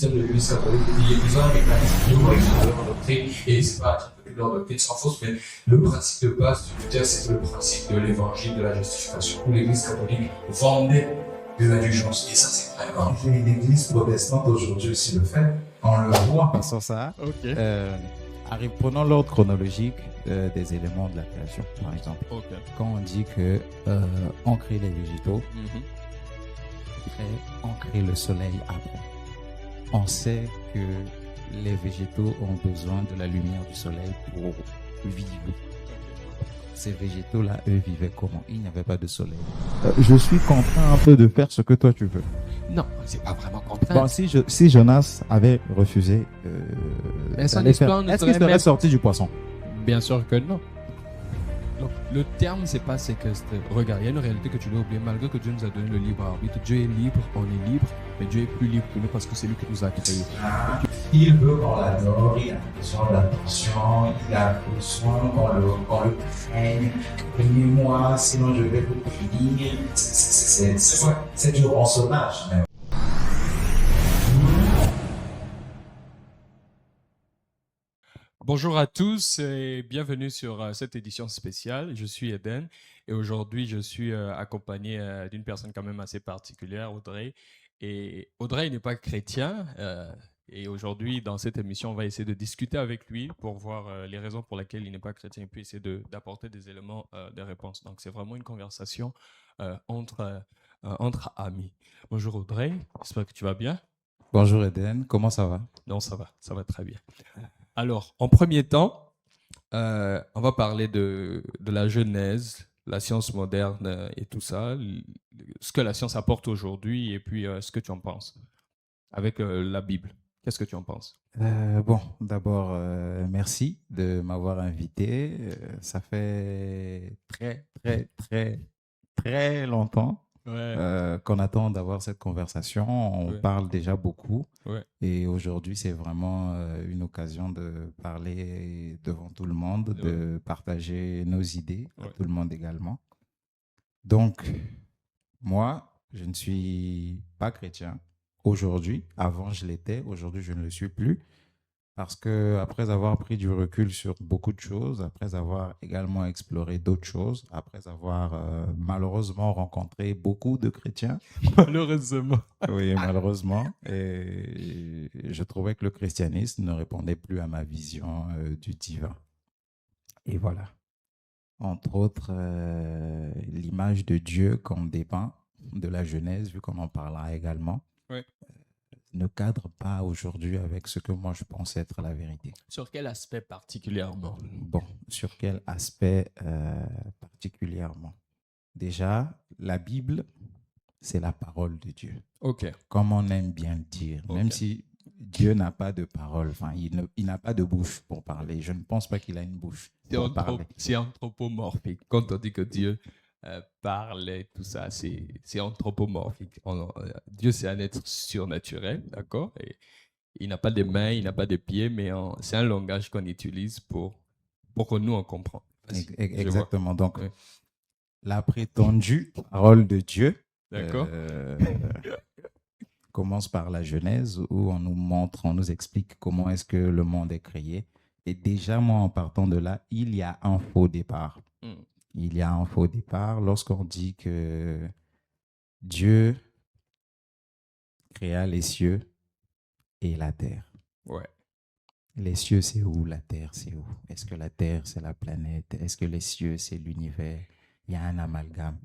système de l'Église catholique, ils ont un mécanisme de correction de leur doctrine, et c'est pas un truc que leur doctrine soit fausse, mais le principe de base du texte, c'est le principe de l'évangile de la justification, où l'Église catholique vendait de l'indulgence. Et ça, c'est vraiment. L'Église protestante aujourd'hui aussi le fait. On le voit. Passons ça. Ok. Prenons l'ordre chronologique des éléments de la création, par exemple. Ok. Quand on dit que on crée les végétaux, Mhm. après, on crée le soleil après. On sait que les végétaux ont besoin de la lumière du soleil pour vivre. Ces végétaux-là, eux, vivaient comment? Il n'y avait pas de soleil. Je suis contraint un peu de faire ce que toi tu veux. Non, c'est pas vraiment contraint. Bon, si Jonas avait refusé, Mais son d'aller histoire ne est-ce qu'il serait serait même- sorti du poisson? Bien sûr que non. Donc, le terme, c'est pas c'est que regarde, il y a une réalité que tu dois oublier. Malgré que Dieu nous a donné le libre arbitre, Dieu est libre, on est libre, mais Dieu est plus libre que nous parce que c'est lui qui nous a créés. Il veut qu'on l'adore, il a besoin d'attention, il a besoin qu'on le craigne. Craignez-moi, sinon je vais vous punir. C'est du rançonnage, même. Bonjour à tous et bienvenue sur cette édition spéciale. Je suis Eden et aujourd'hui je suis accompagné d'une personne quand même assez particulière, Audrey. Et Audrey n'est pas chrétien et aujourd'hui dans cette émission on va essayer de discuter avec lui pour voir les raisons pour lesquelles il n'est pas chrétien et puis essayer d'apporter des éléments de réponse. Donc c'est vraiment une conversation entre amis. Bonjour Audrey, j'espère que tu vas bien. Bonjour Eden, comment ça va? Non, ça va très bien. Alors, en premier temps, on va parler de la Genèse, la science moderne et tout ça, ce que la science apporte aujourd'hui et puis ce que tu en penses avec la Bible. Qu'est-ce que tu en penses? Bon, d'abord, merci de m'avoir invité. Ça fait très longtemps qu'on attend d'avoir cette conversation. On Ouais. parle déjà beaucoup. Ouais. Et aujourd'hui, c'est vraiment une occasion de parler devant tout le monde, de partager nos idées à Ouais. tout le monde également. Donc, moi, je ne suis pas chrétien aujourd'hui. Avant, je l'étais. Aujourd'hui, je ne le suis plus. Parce que après avoir pris du recul sur beaucoup de choses, après avoir également exploré d'autres choses, après avoir malheureusement rencontré beaucoup de chrétiens, Malheureusement. oui, malheureusement, et je trouvais que le christianisme ne répondait plus à ma vision du divin. Et voilà. Entre autres, l'image de Dieu qu'on dépeint de la Genèse, vu qu'on en parlera également, Ouais. ne cadre pas aujourd'hui avec ce que moi je pense être la vérité. Sur quel aspect particulièrement? Bon, sur quel aspect particulièrement? Déjà, la Bible, c'est la parole de Dieu. Ok. Comme on aime bien le dire, même Ok. si Dieu n'a pas de parole, enfin, il n'a pas de bouche pour parler. Je ne pense pas qu'il a une bouche pour parler. C'est anthropomorphique. Quand on dit que Dieu parle et tout ça, c'est anthropomorphique. Dieu, c'est un être surnaturel, d'accord? Et il n'a pas de mains, il n'a pas de pieds, mais c'est un langage qu'on utilise pour que nous, on comprenne. Exactement. Donc, Ouais. la prétendue parole de Dieu D'accord? commence par la Genèse où on nous montre, on nous explique comment est-ce que le monde est créé. Et déjà, moi, en partant de là, il y a un faux départ. Mm. Il y a un faux départ lorsqu'on dit que Dieu créa les cieux et la terre. Ouais. Les cieux, c'est où? La terre, c'est où? Est-ce que la terre, c'est la planète? Est-ce que les cieux, c'est l'univers? Il y a un amalgame.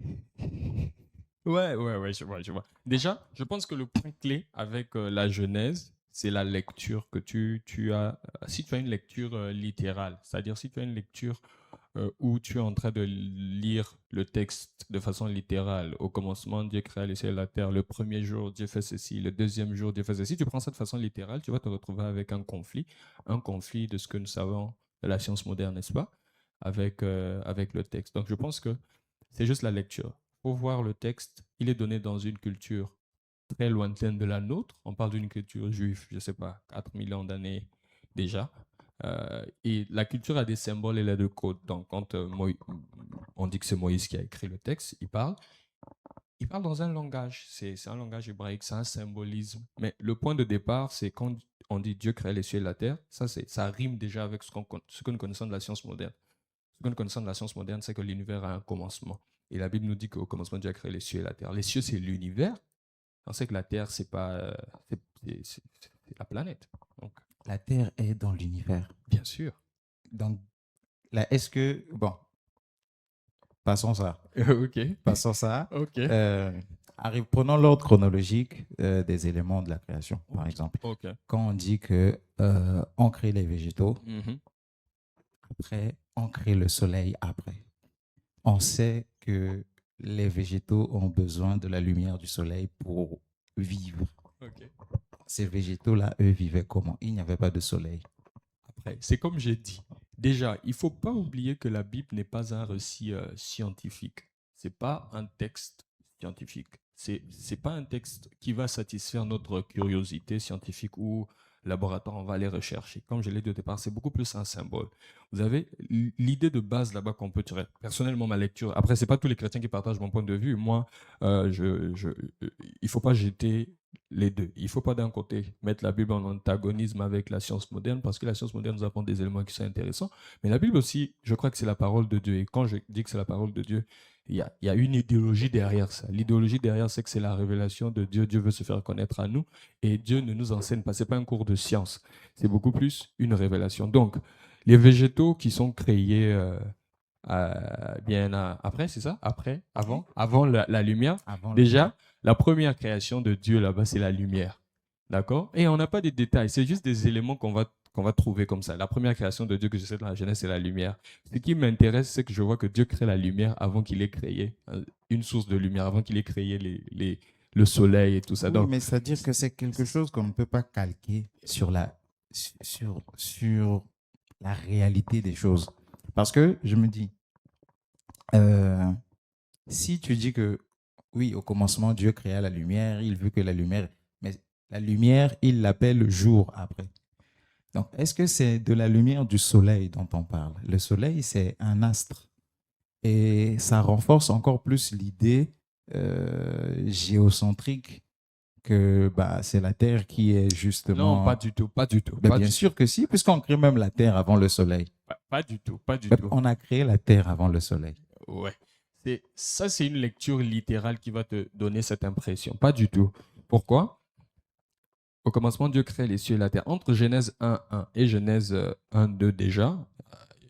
Ouais, je vois. Déjà, je pense que le point clé avec la Genèse, c'est la lecture que tu as. Si tu as une lecture littérale, c'est-à-dire si tu as une lecture où tu es en train de lire le texte de façon littérale. Au commencement, Dieu créa les cieux et la terre. Le premier jour, Dieu fait ceci. Le deuxième jour, Dieu fait ceci. Si tu prends ça de façon littérale, tu vas te retrouver avec un conflit de ce que nous savons de la science moderne, n'est-ce pas, avec le texte. Donc, je pense que c'est juste la lecture. Pour voir le texte, il est donné dans une culture très lointaine de la nôtre. On parle d'une culture juive, je ne sais pas, 4 millions d'années déjà. Et la culture a des symboles et des codes. Donc, quand on dit que c'est Moïse qui a écrit le texte, il parle. il parle dans un langage, c'est un langage hébraïque, c'est un symbolisme. Mais le point de départ, c'est quand on dit Dieu crée les cieux et la terre, ça rime déjà avec ce que nous connaissons de la science moderne. Ce que nous connaissons de la science moderne, c'est que l'univers a un commencement. Et la Bible nous dit qu'au commencement, Dieu a créé les cieux et la terre. Les cieux, c'est l'univers. On sait que la terre, c'est pas, c'est la planète. Donc, La Terre est dans l'univers. bien sûr. Donc, là, est-ce que... Bon, passons ça. Ok. Passons ça. Ok. Prenons l'ordre chronologique des éléments de la création, par exemple. Ok. Quand on dit que on crée les végétaux, Mhm. après, on crée le soleil après. On sait que les végétaux ont besoin de la lumière du soleil pour vivre. Ok. Ces végétaux-là, eux, vivaient comment? Il n'y avait pas de soleil. Après, c'est comme j'ai dit. Déjà, il ne faut pas oublier que la Bible n'est pas un récit scientifique. Ce n'est pas un texte scientifique. C'est pas un texte qui va satisfaire notre curiosité scientifique ou laboratoire, on va aller rechercher. Comme je l'ai dit au départ, c'est beaucoup plus un symbole. Vous avez l'idée de base là-bas qu'on peut tirer. Personnellement, ma lecture, après, ce n'est pas tous les chrétiens qui partagent mon point de vue. Moi, il ne faut pas jeter les deux. Il ne faut pas d'un côté mettre la Bible en antagonisme avec la science moderne, parce que la science moderne nous apprend des éléments qui sont intéressants. Mais la Bible aussi, je crois que c'est la parole de Dieu. Et quand je dis que c'est la parole de Dieu, il y a une idéologie derrière ça. L'idéologie derrière, c'est que c'est la révélation de Dieu. Dieu veut se faire connaître à nous. Et Dieu ne nous enseigne pas. Ce n'est pas un cours de science. C'est beaucoup plus une révélation. Donc, les végétaux qui sont créés après, c'est ça? Avant la lumière. Avant Déjà, la première création de Dieu là-bas, c'est la lumière. D'accord? Et on n'a pas de détails. C'est juste des éléments qu'on va trouver comme ça. La première création de Dieu que je sais dans la Genèse, c'est la lumière. Ce qui m'intéresse, c'est que je vois que Dieu crée la lumière avant qu'il ait créé une source de lumière, avant qu'il ait créé le soleil et tout ça. Oui, Donc, mais c'est-à-dire que c'est quelque chose qu'on ne peut pas calquer sur sur la réalité des choses. Parce que je me dis, si tu dis que, oui, au commencement, Dieu créa la lumière, il veut que la lumière, mais la lumière, il l'appelle jour après. Donc, est-ce que c'est de la lumière du soleil dont on parle? Le soleil, c'est un astre. Et ça renforce encore plus l'idée géocentrique que c'est la Terre qui est justement... non, pas du tout, pas du tout. Ben, pas bien du sûr que si, puisqu'on crée même la Terre avant le soleil. tout. Pas du tout, pas du Ben, tout. on a créé la Terre avant le soleil. Ouais. C'est une lecture littérale qui va te donner cette impression. Pas du tout. Pourquoi? Au commencement, Dieu crée les cieux et la terre. Entre Genèse 1.1 et Genèse 1.2 déjà,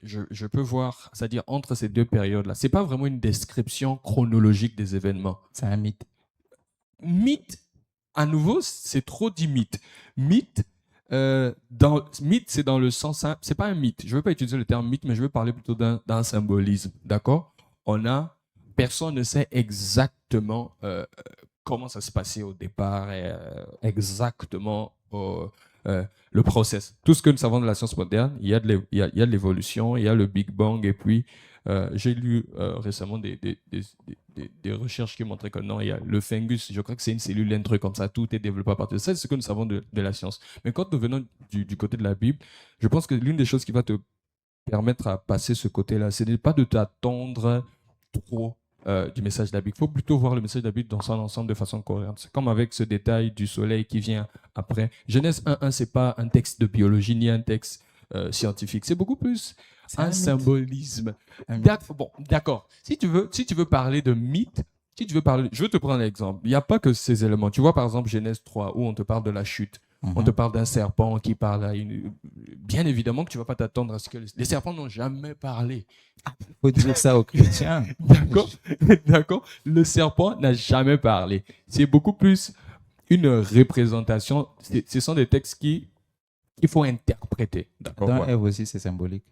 je peux voir, c'est-à-dire entre ces deux périodes-là, ce n'est pas vraiment une description chronologique des événements. C'est un mythe. Mythe, à nouveau, c'est trop dit mythe. Mythe, c'est dans le sens, c'est pas un mythe. Je ne veux pas utiliser le terme mythe, mais je veux parler plutôt d'un symbolisme. D'accord? Personne ne sait exactement comment ça s'est passé au départ et exactement le process. Tout ce que nous savons de la science moderne, il y a de l'évolution, il y a le Big Bang, et puis j'ai lu récemment des recherches qui montraient que non, il y a le fungus, je crois que c'est une cellule, un truc comme ça, tout est développé à partir de ça. C'est ce que nous savons de la science. Mais quand nous venons du côté de la Bible, je pense que l'une des choses qui va te permettre à passer ce côté-là, ce n'est pas de t'attendre trop du message de la Bible. Il faut plutôt voir le message de la Bible dans son ensemble de façon cohérente. C'est comme avec ce détail du soleil qui vient après. Genèse 1.1, ce n'est pas un texte de biologie ni un texte scientifique. C'est beaucoup plus un symbolisme. D'accord. Si tu veux parler de mythe, je vais te prendre un exemple. Il n'y a pas que ces éléments. Tu vois, par exemple, Genèse 3, où on te parle de la chute. On te parle d'un serpent qui parle à une... Bien évidemment que tu ne vas pas t'attendre à ce que... Les serpents n'ont jamais parlé. Il faut dire ça aux chrétiens. D'accord. Le serpent n'a jamais parlé. C'est beaucoup plus une représentation. Ce sont des textes qu'il faut interpréter. Dans Ève aussi, c'est symbolique.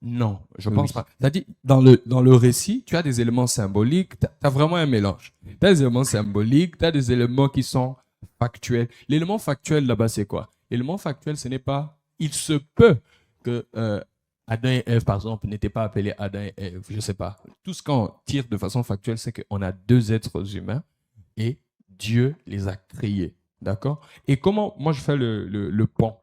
Non, je pense pas. C'est-à-dire, dans le récit, tu as des éléments symboliques. Tu as vraiment un mélange. Tu as des éléments symboliques, tu as des éléments qui sont factuel. L'élément factuel là-bas, c'est quoi? L'élément factuel, ce n'est pas... Il se peut que Adam et Ève, par exemple, n'étaient pas appelés Adam et Ève. Je ne sais pas. Tout ce qu'on tire de façon factuelle, c'est qu'on a deux êtres humains et Dieu les a créés. D'accord? Et comment... Moi, je fais le pont.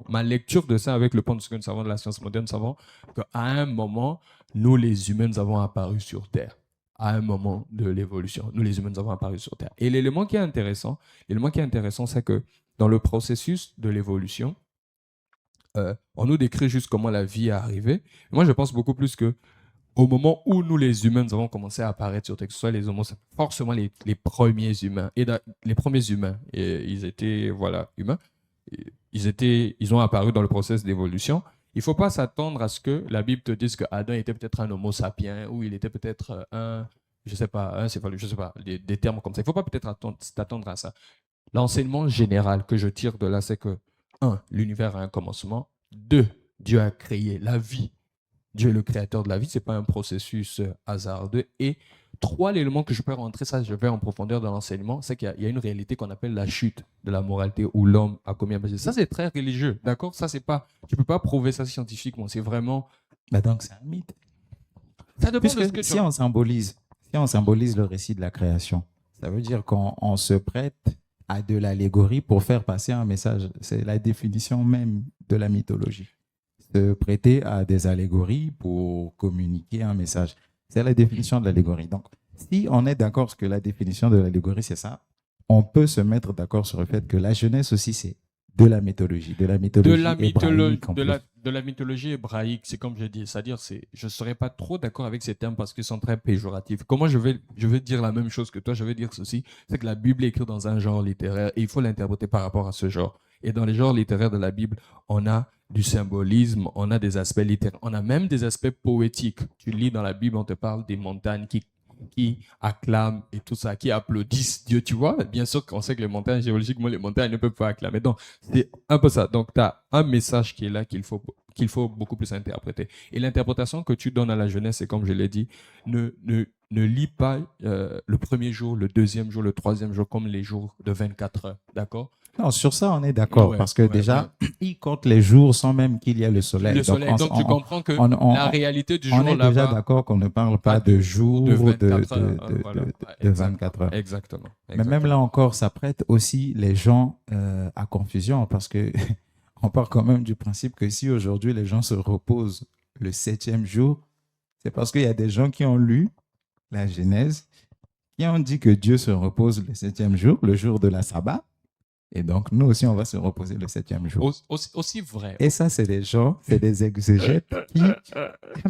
Ma lecture de ça avec le pont de ce que nous savons de la science moderne, nous savons qu'à un moment, nous, les humains, nous avons apparu sur Terre. à un moment de l'évolution. Nous, les humains, nous avons apparu sur Terre. Et l'élément qui est intéressant, c'est que dans le processus de l'évolution, on nous décrit juste comment la vie est arrivée. Moi, je pense beaucoup plus que au moment où nous, les humains, nous avons commencé à apparaître sur Terre, que ce soit les Homo sapiens, forcément les premiers humains. Et les premiers humains, ils étaient humains. Ils ont apparu dans le processus d'évolution. Il ne faut pas s'attendre à ce que la Bible te dise que Adam était peut-être un Homo sapiens ou il était peut-être je ne sais pas, des termes comme ça. Il ne faut pas peut-être t'attendre à ça. L'enseignement général que je tire de là, c'est que 1. L'univers a un commencement. 2. Dieu a créé la vie. Dieu est le créateur de la vie, ce n'est pas un processus hasardeux. Et 3, l'élément que je peux rentrer, ça je vais en profondeur dans l'enseignement, c'est qu'il y a une réalité qu'on appelle la chute de la moralité où l'homme a commis un péché. Ça, c'est très religieux, d'accord? Ça, c'est pas, tu ne peux pas prouver ça scientifiquement, c'est vraiment... Donc, c'est un mythe. Ça dépend de ce que si on symbolise le récit de la création, ça veut dire qu'on se prête à de l'allégorie pour faire passer un message. C'est la définition même de la mythologie. Se prêter à des allégories pour communiquer un message. C'est la définition de l'allégorie. Donc, si on est d'accord que la définition de l'allégorie, c'est ça, on peut se mettre d'accord sur le fait que la jeunesse aussi, c'est de la mythologie. De la mythologie hébraïque, c'est comme je dis. C'est-à-dire, je ne serais pas trop d'accord avec ces termes parce qu'ils sont très péjoratifs. Comment je vais dire la même chose que toi, je vais dire ceci, c'est que la Bible est écrite dans un genre littéraire et il faut l'interpréter par rapport à ce genre. Et dans les genres littéraires de la Bible, on a du symbolisme, on a des aspects littéraires, on a même des aspects poétiques. Tu lis dans la Bible, on te parle des montagnes qui acclament et tout ça, qui applaudissent Dieu, tu vois. Bien sûr qu'on sait que les montagnes, géologiquement, les montagnes ne peuvent pas acclamer. Donc, c'est un peu ça. Donc, tu as un message qui est là qu'il faut beaucoup plus interpréter. Et l'interprétation que tu donnes à la jeunesse, c'est comme je l'ai dit, ne lis pas le premier jour, le deuxième jour, le troisième jour, comme les jours de 24 heures, d'accord? Non, sur ça, on est d'accord, parce que déjà, il compte les jours sans même qu'il y ait le soleil. Donc, tu comprends que la réalité du jour là-bas... On est déjà d'accord qu'on ne parle pas de jours de 24 heures. Exactement. Mais même là encore, ça prête aussi les gens à confusion, parce que on part quand même du principe que si aujourd'hui les gens se reposent le 7e jour, c'est parce qu'il y a des gens qui ont lu la Genèse, qui ont dit que Dieu se repose le 7e jour, le jour de la Sabbat. Et donc, nous aussi, on va se reposer le 7e jour. Aussi vrai. Et ça, c'est des gens, c'est des exégètes qui...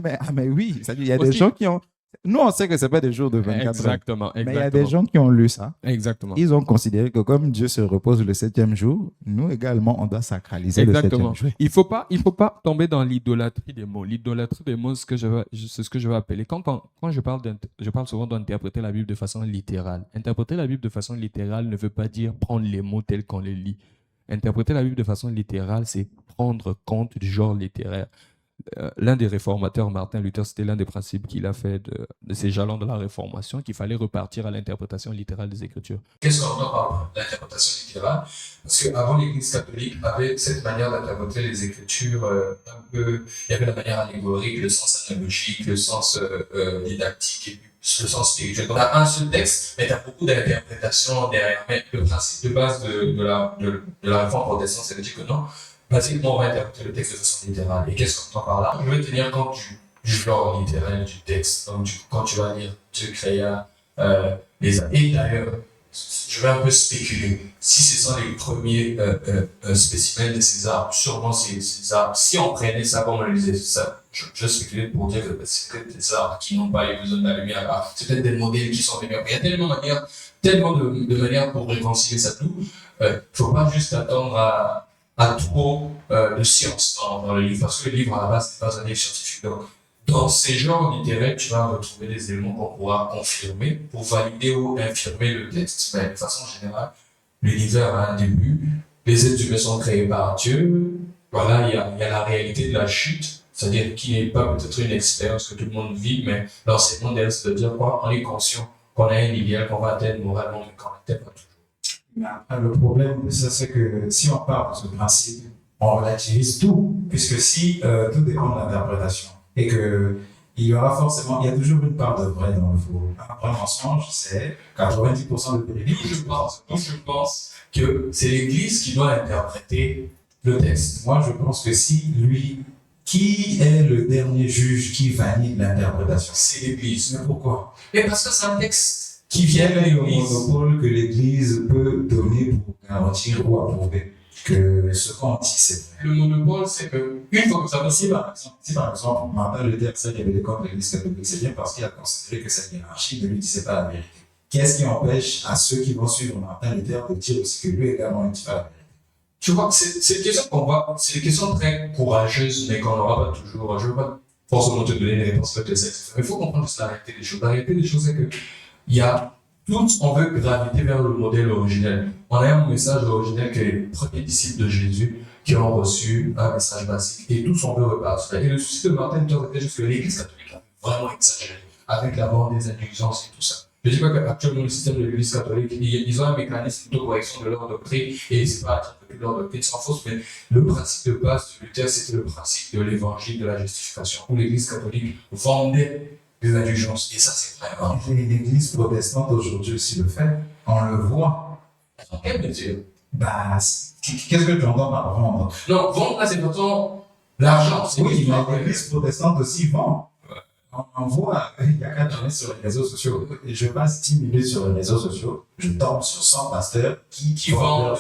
Mais oui, il y a des gens qui ont... Nous, on sait que ce n'est pas des jours de 24 heures. Mais il y a des gens qui ont lu ça. Exactement. Ils ont considéré que comme Dieu se repose le 7e jour, nous également, on doit sacraliser le 7e jour. Il faut pas tomber dans l'idolâtrie des mots. L'idolâtrie des mots, c'est ce que je vais appeler. Quand je parle souvent d'interpréter la Bible de façon littérale. Interpréter la Bible de façon littérale ne veut pas dire prendre les mots tels qu'on les lit. Interpréter la Bible de façon littérale, c'est prendre compte du genre littéraire. L'un des réformateurs, Martin Luther, c'était l'un des principes qu'il a fait de ses jalons de la Réformation, qu'il fallait repartir à l'interprétation littérale des Écritures. Qu'est-ce qu'on entend par l'interprétation littérale? Parce qu'avant, l'Église catholique avait cette manière d'interpréter les Écritures un peu... Il y avait la manière allégorique, le sens analogique, le sens didactique et puis le sens spirituel. Donc, on a un seul texte, mais tu as beaucoup d'interprétations derrière. Mais le principe de base de la réforme protestante, c'est de dire que non, basiquement, on va interpréter le texte de façon littérale. Et qu'est-ce qu'on entend par là? Je vais tenir compte du genre littéral du texte. Donc, quand tu vas lire Dieu créa les arbres. Et d'ailleurs, je vais un peu spéculer. Si ce sont les premiers spécimens de ces arbres, sûrement ces arbres, si on prenait ça comme on le disait, ça, je spécule pour dire que c'est peut-être des arbres qui n'ont pas eu besoin de la lumière. C'est peut-être des modèles qui sont venus après. Il y a tellement de manières pour réconcilier ça tout. Faut pas juste attendre à trop de science dans le livre, parce que le livre à la base n'est pas un livre scientifique. Donc, dans ces genres littéraires, tu vas retrouver des éléments qu'on pourra confirmer pour valider ou infirmer le texte. Mais de façon générale, l'univers a un début, les êtres humains sont créés par Dieu. Voilà, il y a la réalité de la chute, c'est-à-dire qui n'est pas peut-être une expérience que tout le monde vit, mais l'enseignement derrière, c'est de dire quoi, on est conscient qu'on a un idéal qu'on va atteindre moralement, mais qu'on n'atteint pas toujours. Le problème de ça, c'est que si on part de ce principe, on relativise tout, puisque si tout dépend de l'interprétation, et que il y aura forcément, il y a toujours une part de vrai dans le faux. Un vrai mensonge, c'est 90% de vérité. Je pense que c'est l'Église qui doit interpréter le texte. Moi, je pense que si lui, Qui est le dernier juge qui valide l'interprétation? C'est l'Église. Mais pourquoi? Et parce que c'est un texte qui vient de Quel est le l'Église. monopole que l'Église peut donner pour garantir ou approuver que ce qu'on dit c'est vrai? Le monopole, c'est que, une fois que ça Si possible, par exemple, Martin Luther s'est révélé contre l'Église catholique, c'est bien parce qu'il a considéré que cette hiérarchie ne lui disait pas la vérité. Qu'est-ce qui empêche à ceux qui vont suivre Martin Luther de dire aussi que lui également ne dit pas la vérité? tu vois, c'est des questions qu'on voit, c'est des questions très courageuses, mais qu'on n'aura pas toujours. Je ne veux pas forcément te donner les réponses que tu sais. Mais il faut comprendre juste la réalité des choses. La réalité des choses, c'est que il y a tous, on veut graviter vers le modèle originel. On a un message originel que les premiers disciples de Jésus qui ont reçu un message basique et tous on veut repartir. Et le souci de Martin Luther était juste que l'Église catholique a vraiment exagéré avec la vente des indulgences et tout ça. Je dis pas qu'actuellement le système de l'Église catholique, ils ont un mécanisme de correction de leur doctrine et c'est pas à dire que leur doctrine s'en fausse, mais le principe de base de Luther, c'était le principe de l'évangile de la justification, où l'Église catholique vendait des indulgences. Et ça, c'est vraiment. Et l'Église protestante aujourd'hui aussi le fait, on le voit. En quelle mesure? Bah, qu'est-ce que tu entends par vendre? Non, vendre là, c'est pourtant l'argent. C'est Oui, l'histoire. mais l'Église protestante aussi vend. On voit, il y a 4 journées sur les réseaux sociaux. Je passe 10 minutes sur les réseaux sociaux, je tombe sur 100 pasteurs qui vendent.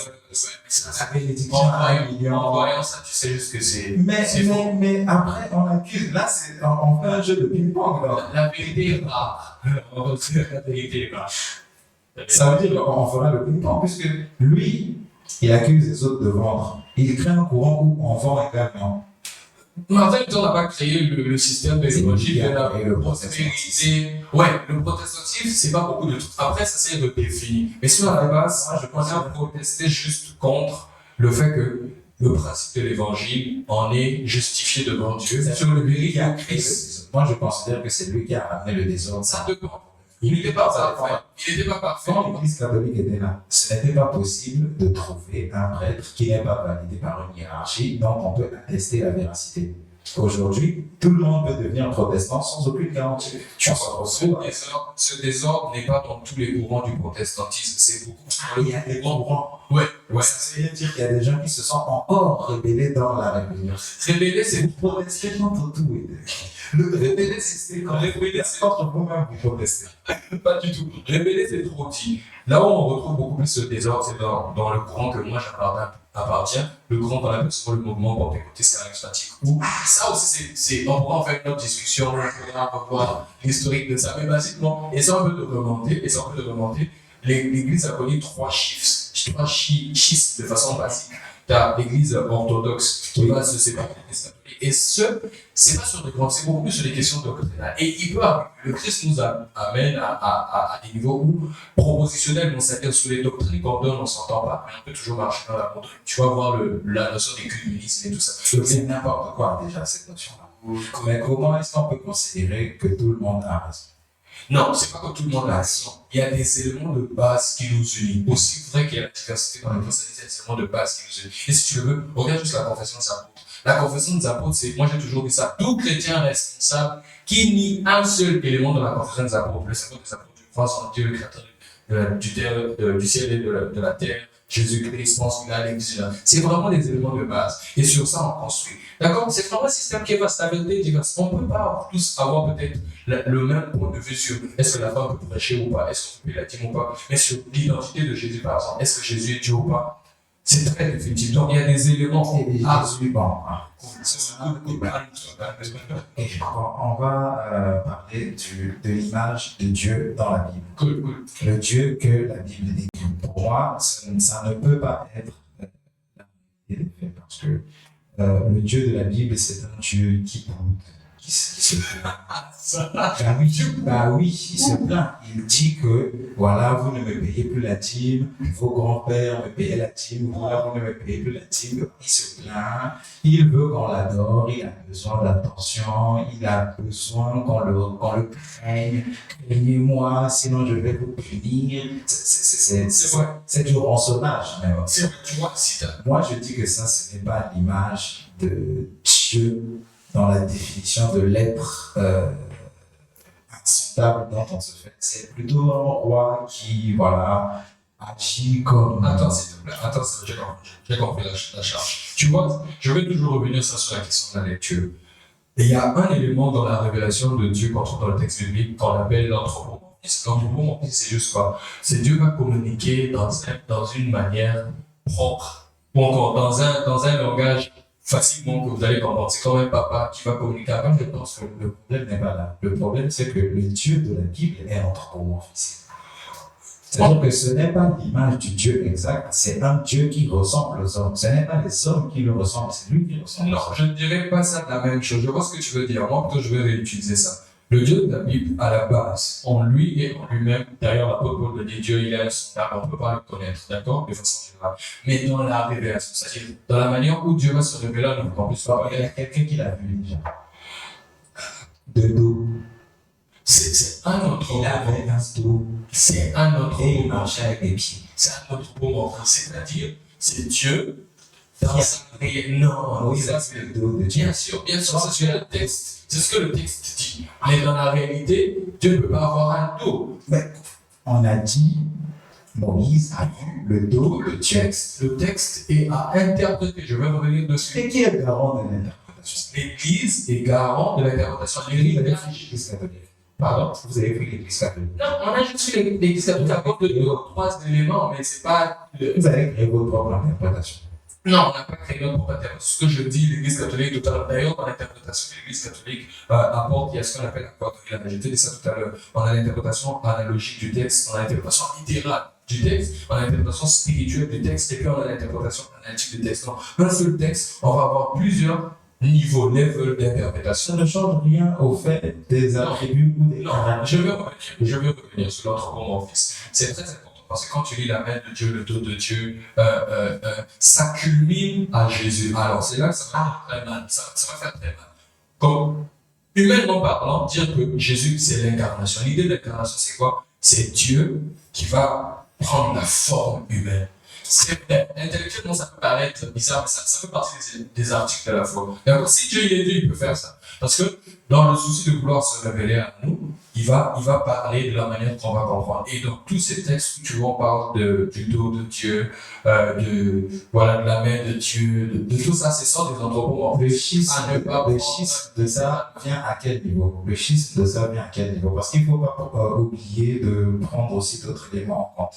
Ça bénédiction En à 1 million. voyant ça, tu sais juste que c'est. Mais après, on accuse. Là, on fait un jeu de ping-pong. là. La vérité est rare. On va dire la vérité est rare. Ça veut dire qu'on fera le ping-pong, puisque lui, il accuse les autres de vendre. Il crée un courant où on vend également. Martin Luther n'a pas créé le système de l'évangile de la le prospérité. Ouais, le protestantisme, c'est pas beaucoup de trucs. Après, ça c'est redéfini. Mais sur la base, je pense à protester juste contre le fait que le principe de l'évangile en est justifié devant Dieu. Sur le mérite qui a de créé le Christ. désordre. Moi, je considère que c'est lui qui a ramené le désordre. Ça dépend. Il n'était pas parfait. Il n'était pas parfait. Quand l'Église catholique était là, ce n'était pas possible de trouver un prêtre qui n'est pas validé par une hiérarchie, donc on peut attester la véracité. Aujourd'hui, tout le monde peut devenir protestant sans aucune garantie. Tu s'en retrouves. Ce désordre n'est pas dans tous les courants du protestantisme. C'est beaucoup. Il y a des courants. Ouais. Ça veut dire qu'il y a des gens qui se sont encore rebellés dans la rébellion. Révéler, c'est Vous protestez contre tout. Le rébeller, c'est contre vous-même, vous protestez. pas du tout. Révéler, c'est trop dit. Là où on retrouve beaucoup plus ce désordre, c'est dans le courant que moi j'appartiens, le courant qu'on appelle souvent le mouvement pentecôtiste charismatique. Où ça aussi, on pourra en faire une autre discussion, on pourra revoir l'historique de ça, mais basiquement, et ça on peut le remonter, l'Église a connu trois schistes de façon basique. Tu as l'Église orthodoxe qui va se séparer des catholiques. Et c'est pas sur des grands, c'est beaucoup plus sur des questions doctrinales. Et le Christ nous amène à des niveaux où, propositionnellement, c'est-à-dire sur les doctrines qu'on donne, on s'entend pas, mais on peut toujours marcher dans la montre. Tu vas voir la notion d'écuménisme et tout ça. C'est n'importe quoi, déjà, cette notion-là. Mais comment est-ce qu'on peut considérer que tout le monde a raison? Non, c'est pas que tout le monde a raison. Il y a des éléments de base qui nous unissent. Aussi vrai qu'il y a la diversité dans les christianisme, il y a des éléments de base qui nous unissent. Et si tu le veux, regarde juste la confession des apôtres. La confession des apôtres, c'est, moi j'ai toujours dit ça, tout chrétien responsable qui nie un seul élément de la confession des apôtres, le symbole des apôtres, je pense en Dieu, le créateur du ciel et de la terre, Jésus-Christ, pense qu'il a l'église. C'est vraiment des éléments de base. Et sur ça, on construit. D'accord? C'est vraiment un système qui est vaste, la vérité est diverse. On ne peut pas tous avoir peut-être le même point de vue sur est-ce que la femme peut prêcher ou pas, est-ce qu'on peut la dire ou pas, mais sur l'identité de Jésus, par exemple, est-ce que Jésus est Dieu ou pas? C'est très définitif. Donc, il y a des éléments. Jésus, bon. On va parler de l'image de Dieu dans la Bible. Cool. Le Dieu que la Bible décrit. Pour moi, ça ne peut pas être la réalité des faits, parce que le Dieu de la Bible, c'est un Dieu qui boude, qui se plaint. Bah oui, il se plaint. Il dit que, voilà, vous ne me payez plus la dîme, vos grands-pères me payaient la dîme, voilà, vous ne me payez plus la dîme. Il se plaint, il veut qu'on l'adore, il a besoin d'attention, il a besoin qu'on le craigne. Craignez-moi, sinon je vais vous punir. C'est du rançonnage. Mais moi, je dis que ça, ce n'est pas l'image de Dieu dans la définition de l'être insondable dont on se fait. C'est plutôt un roi qui, voilà, agit comme... Attends, s'il te plaît. Attends, j'ai compris la charge. Tu vois, je vais toujours revenir sur la question de la lecture. Et il y a un élément dans la révélation de Dieu qu'on trouve dans le texte biblique qu'on appelle l'anthropomorphisme. L'anthropomorphisme, c'est juste quoi? C'est Dieu va communiquer dans une manière propre, ou encore dans un langage facilement que vous allez comprendre. C'est comme un papa qui va communiquer avec Je pense que le problème n'est pas là. Le problème, c'est que le Dieu de la Bible est anthropomorphisé. C'est-à-dire que ce n'est pas l'image du Dieu exact, c'est un Dieu qui ressemble aux hommes. Ce n'est pas les hommes qui le ressemblent, c'est lui qui ressemble. Non, je ne dirais pas ça de la même chose. Je vois ce que tu veux dire. Moi, plutôt, je vais réutiliser ça. Le Dieu de la Bible, à la base, en lui et en lui-même, d'ailleurs, l'apôtre Paul le dit, Dieu, il est insondable, on ne peut pas le connaître, d'accord, de façon générale. Mais dans la révélation, c'est-à-dire dans la manière où Dieu va se révéler à nous, en plus, Il y a quelqu'un qui l'a vu déjà. De dos. c'est un autre Il avait un dos. C'est un autre Et il moment. marchait avec les pieds. C'est un autre moment. C'est-à-dire, c'est Dieu dans sa réalité. Non, Oui, ça, c'est le dos de Dieu. bien sûr, c'est ce que le texte, c'est ce que le texte dit. Mais dans la réalité, Dieu ne peut pas avoir un dos. Mais on a dit, Moïse a vu le dos de Dieu. Le texte est à interpréter. Je vais revenir dessus. Et qui est le garant de l'interprétation? L'Église est garant de l'interprétation. L'Église Vous avez est pris l'Église catholique. Pardon? Vous avez pris l'Église catholique. Non, on a juste fait l'Église catholique à cause de trois éléments, mais c'est pas. Vous avez créé votre propre interprétation. Non, on n'a pas créé notre propre interprétation. Ce que je dis, l'Église catholique, tout à l'heure, d'ailleurs, dans l'interprétation que l'Église catholique apporte, il y a ce qu'on appelle la quadrillamère. J'ai dit ça tout à l'heure. On a l'interprétation analogique du texte, on a l'interprétation littérale du texte, on a l'interprétation spirituelle du texte, et puis on a l'interprétation analytique du texte. Donc, un seul texte, on va avoir plusieurs niveaux, level d'interprétation. Ça ne change rien au fait des attributs ou des Non, caractères. je vais revenir sur l'anthropomorphisme. C'est très important parce que quand tu lis la main de Dieu, le dos de Dieu, ça culmine à Jésus. Alors c'est là que ça va faire très mal. Ça va faire très mal. Comme humainement parlant, dire que Jésus c'est l'incarnation. L'idée de l'incarnation c'est quoi? C'est Dieu qui va prendre la forme humaine. C'est vrai. Intellectuellement, ça peut paraître bizarre, mais ça fait partie des articles de la foi. D'accord? Si Dieu il est Dieu, il peut faire ça. Parce que dans le souci de vouloir se révéler à nous, il va parler de la manière qu'on va comprendre. Et donc, tous ces textes où tu vois, on parle du dos de Dieu, de la main de Dieu, de tout ça, c'est ça des anthropomorphes. Le schisme de ça vient à quel niveau? Le schisme de ça vient à quel niveau? Parce qu'il ne faut pas oublier de prendre aussi d'autres éléments en compte.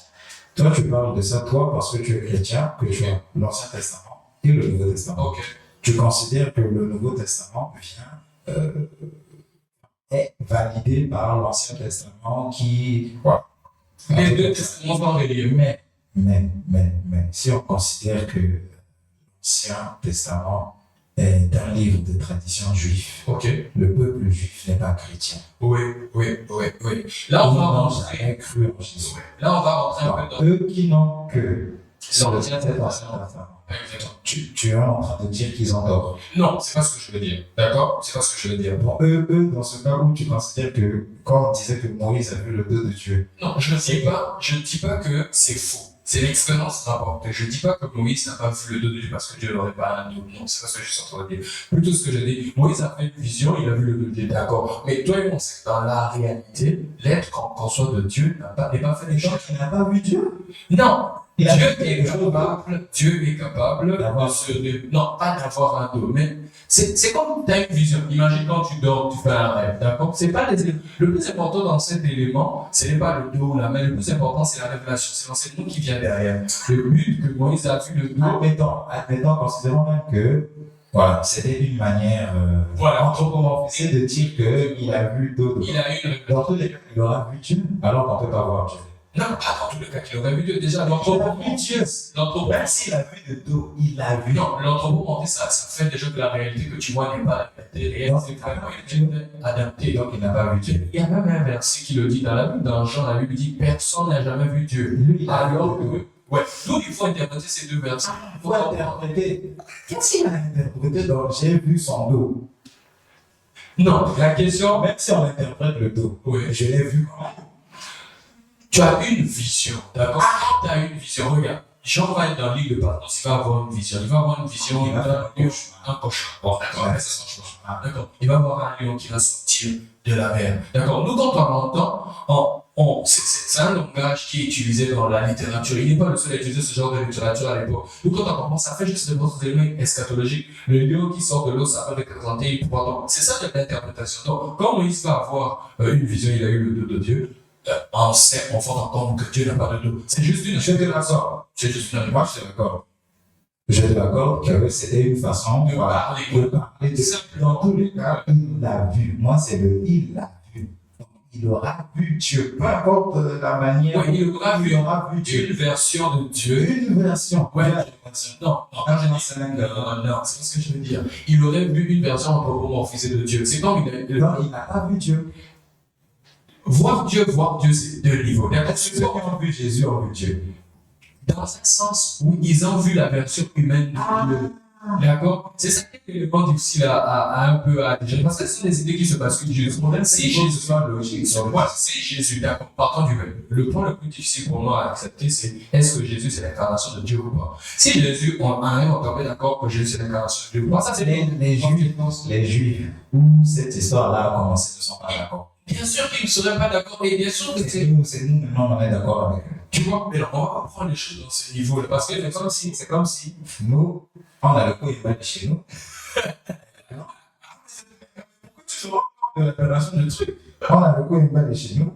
Toi, tu parles de ça, toi, parce que tu es chrétien, que tu as l'Ancien Testament et le Nouveau Testament. Ok. Tu considères que le Nouveau Testament est validé par l'Ancien Testament qui... Voilà. Les deux testaments sont reliés. Mais, si on considère que l'Ancien Testament est un livre de tradition juive, Ok. le peuple juif n'est pas chrétien. Oui. Là, on va Ils n'ont rentrer. jamais cru en Jésus. Là, on va rentrer un peu dans. Eux qui n'ont que Sur l'Ancien Testament. Testament. Exactement. Tu es en train de dire qu'ils ont tort. Non, c'est pas ce que je veux dire. D'accord? C'est pas ce que je veux dire. Bon, eux, dans ce cas où tu considères que quand on disait que Moïse a vu le dos de Dieu, Non, je ne dis pas que c'est faux. C'est l'expérience rapportée. Je ne dis pas que Moïse n'a pas vu le dos de Dieu parce que Dieu n'aurait pas un dos. Non, c'est pas ce que je suis en train de dire. Plutôt ce que je dis, Moïse a fait une vision, il a vu le dos de Dieu, d'accord. Mais toi et moi, on sait que dans la réalité, l'être qu'on soit de Dieu n'est pas fait des choses. qui n'a pas vu Dieu, Non! il a Dieu vu est quelque chose capable D'avoir- non, pas d'avoir un dos, mais c'est comme tu as une vision. Imagine quand tu dors, tu fais un rêve, d'accord? C'est pas le plus important dans cet élément, ce n'est pas le dos ou la main, le plus important c'est la révélation, c'est l'enseignement qui vient derrière. Le but que Moïse a vu le dos, Admettons, considérons même que voilà, c'était une manière anthropomorphisée de dire qu'il a vu le dos de il a eu une. Dans tous les cas, il aura vu Dieu, alors qu'on ne peut pas voir Dieu. Non, pas dans tous les cas qu'il aurait vu Dieu. Déjà, Il a vu Dieu. Même l'anthropomorphisme. s'il a vu le dos, il l'a vu. Non, l'anthropomorphisme, ça fait déjà que la réalité que tu vois n'est pas la réalité réelle, c'est vraiment une réalité adaptée. Donc, il n'a pas vu Dieu. Il y a même un verset qui le dit dans la Bible, dans Jean, la Bible dit personne n'a jamais vu Dieu. Lui, il a Alors vu le dos. que, ouais, nous, il faut interpréter ces deux versets. Il faut interpréter. Qu'est-ce qu'il a interprété dans j'ai vu son dos? Non, la question, Même si on interprète le dos, oui, je l'ai vu quand même. tu as une vision, d'accord? Quand tu as une vision, regarde, Jean va être dans l'île de Patmos, il va avoir une vision. Il va avoir une vision Il va faire un cauchemar. Bon, d'accord, Ouais. mais c'est son cauchemar. D'accord. Il va avoir un lion qui va sortir de la mer. D'accord. Nous, quand on l'entend, c'est un langage qui est utilisé dans la littérature. Il n'est pas le seul à utiliser ce genre de littérature à l'époque. Donc, quand on commence, ça fait juste des éléments eschatologiques. Le lion qui sort de l'eau, ça peut représenter une proie. Donc, c'est ça l'interprétation. Donc, quand Moïse va avoir une vision, il a eu le dos de Dieu. On sait, on va entendre que Dieu n'a pas de dos. C'est juste une d'accord. C'est juste une Moi, je suis d'accord. Je suis d'accord que c'était une façon de parler. de parler de. Dans tous les cas, il l'a vu. Moi, c'est le il l'a vu. Donc, il aura vu Dieu. Peu importe la manière. Ouais, il aura vu Dieu. une version de Dieu. Une version. Ouais. Non, Non, c'est pas ce que je veux dire. Il aurait vu une version anthropomorphisée de Dieu. C'est comme non, il n'a pas vu Dieu. Voir Dieu, c'est deux niveaux. D'accord? Ceux qui ont vu Jésus ont vu Dieu. Dans un sens où ils ont vu la version humaine de Dieu. D'accord? C'est ça qui est l'élément difficile à un peu à digérer. Parce que c'est des idées qui se basculent. C'est Jésus. C'est Jésus. D'accord? Partant du même. Le point le plus difficile pour moi à accepter, c'est est-ce que Jésus c'est l'incarnation de Dieu ou pas? Si Jésus, on arrive à tomber d'accord que Jésus c'est l'incarnation de Dieu ou pas, ça c'est les Juifs où cette histoire-là a commencé ne sont pas d'accord. Bien sûr qu'ils ne seraient pas d'accord, et bien sûr que c'est nous maintenant on est d'accord avec eux. Tu vois, mais là, on va pas prendre les choses dans ce niveau-là, parce que c'est comme si nous, on a le coup de chez nous. Pourquoi tu te rends compte de l'appellation du truc? On a le coup de chez nous.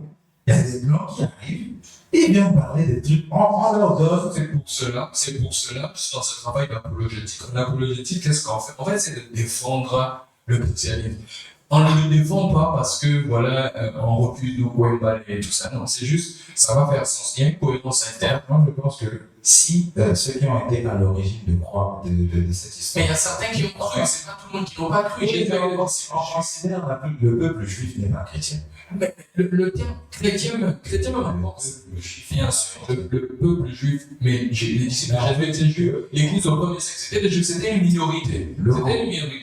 Il y a des blancs qui arrivent, ils viennent parler des trucs, on leur donne. C'est pour cela, dans ce travail d'apologétique. L'apologétique, qu'est-ce qu'on fait? En fait, c'est de défendre le christianisme. On ne le défend pas parce que, voilà, on refuse de Wembale et tout ça. Non, c'est juste, ça va faire sens. Il y a une cohérence interne. Moi, je pense que si ceux qui ont été à l'origine de cette histoire. Mais il y a certains qui ont cru, c'est pas tout le monde qui n'ont pas cru. On considère le peuple juif n'est pas chrétien. Mais le terme chrétien même importe. Bien sûr, le peuple juif, mais les disciples de Jésus étaient juifs. L'église au premier siècle, c'était des juifs, c'était une minorité.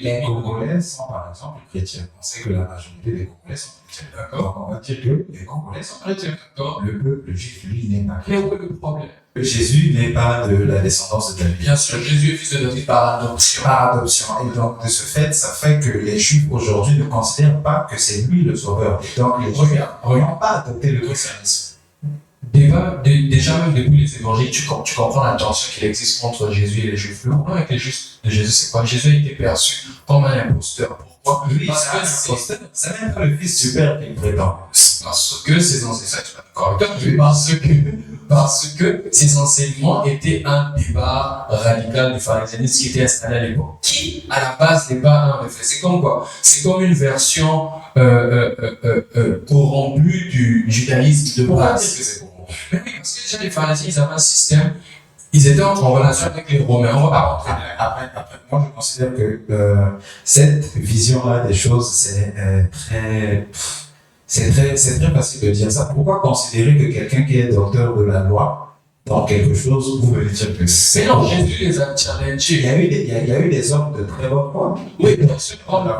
Les Congolais sont par exemple chrétiens. On sait que la majorité des Congolais sont chrétiens. D'accord. Donc on va dire que les Congolais sont chrétiens. D'accord. Le peuple juif, lui, n'est pas chrétien. Mais où est le problème? Jésus n'est pas de la descendance de David. Bien sûr, Jésus est fils de David par adoption. Par adoption. Et donc, de ce fait, ça fait que les Juifs aujourd'hui ne considèrent pas que c'est lui le sauveur. Et donc, les Juifs n'ont pas adopté le christianisme. Déjà, même depuis les évangiles, tu comprends la tension qu'il existe entre Jésus et les Juifs. Le problème avec les Juifs de Jésus, c'est quoi? Jésus a été perçu comme un imposteur. Pourquoi? Oui, parce que c'est même pas le fils du Père qu'il prétend. Parce que ses enseignements, parce que ses enseignements étaient un débat radical du pharisianisme qui était installé à l'époque. Qui, à la base, n'est pas un effet. C'est comme quoi? C'est comme une version corrompue du judaïsme de base. Mais oui, parce que déjà les pharisiens, ils avaient un système, ils étaient en relation avec les Romains. On va pas rentrer après, moi je considère que cette vision-là des choses, c'est très facile de dire ça. Pourquoi considérer que quelqu'un qui est docteur de la loi dans quelque chose, vous venez dire que c'est... Mais non, Jésus les a challengés. Il y a eu des hommes de très bonne foi. Oui, bien sûr, comme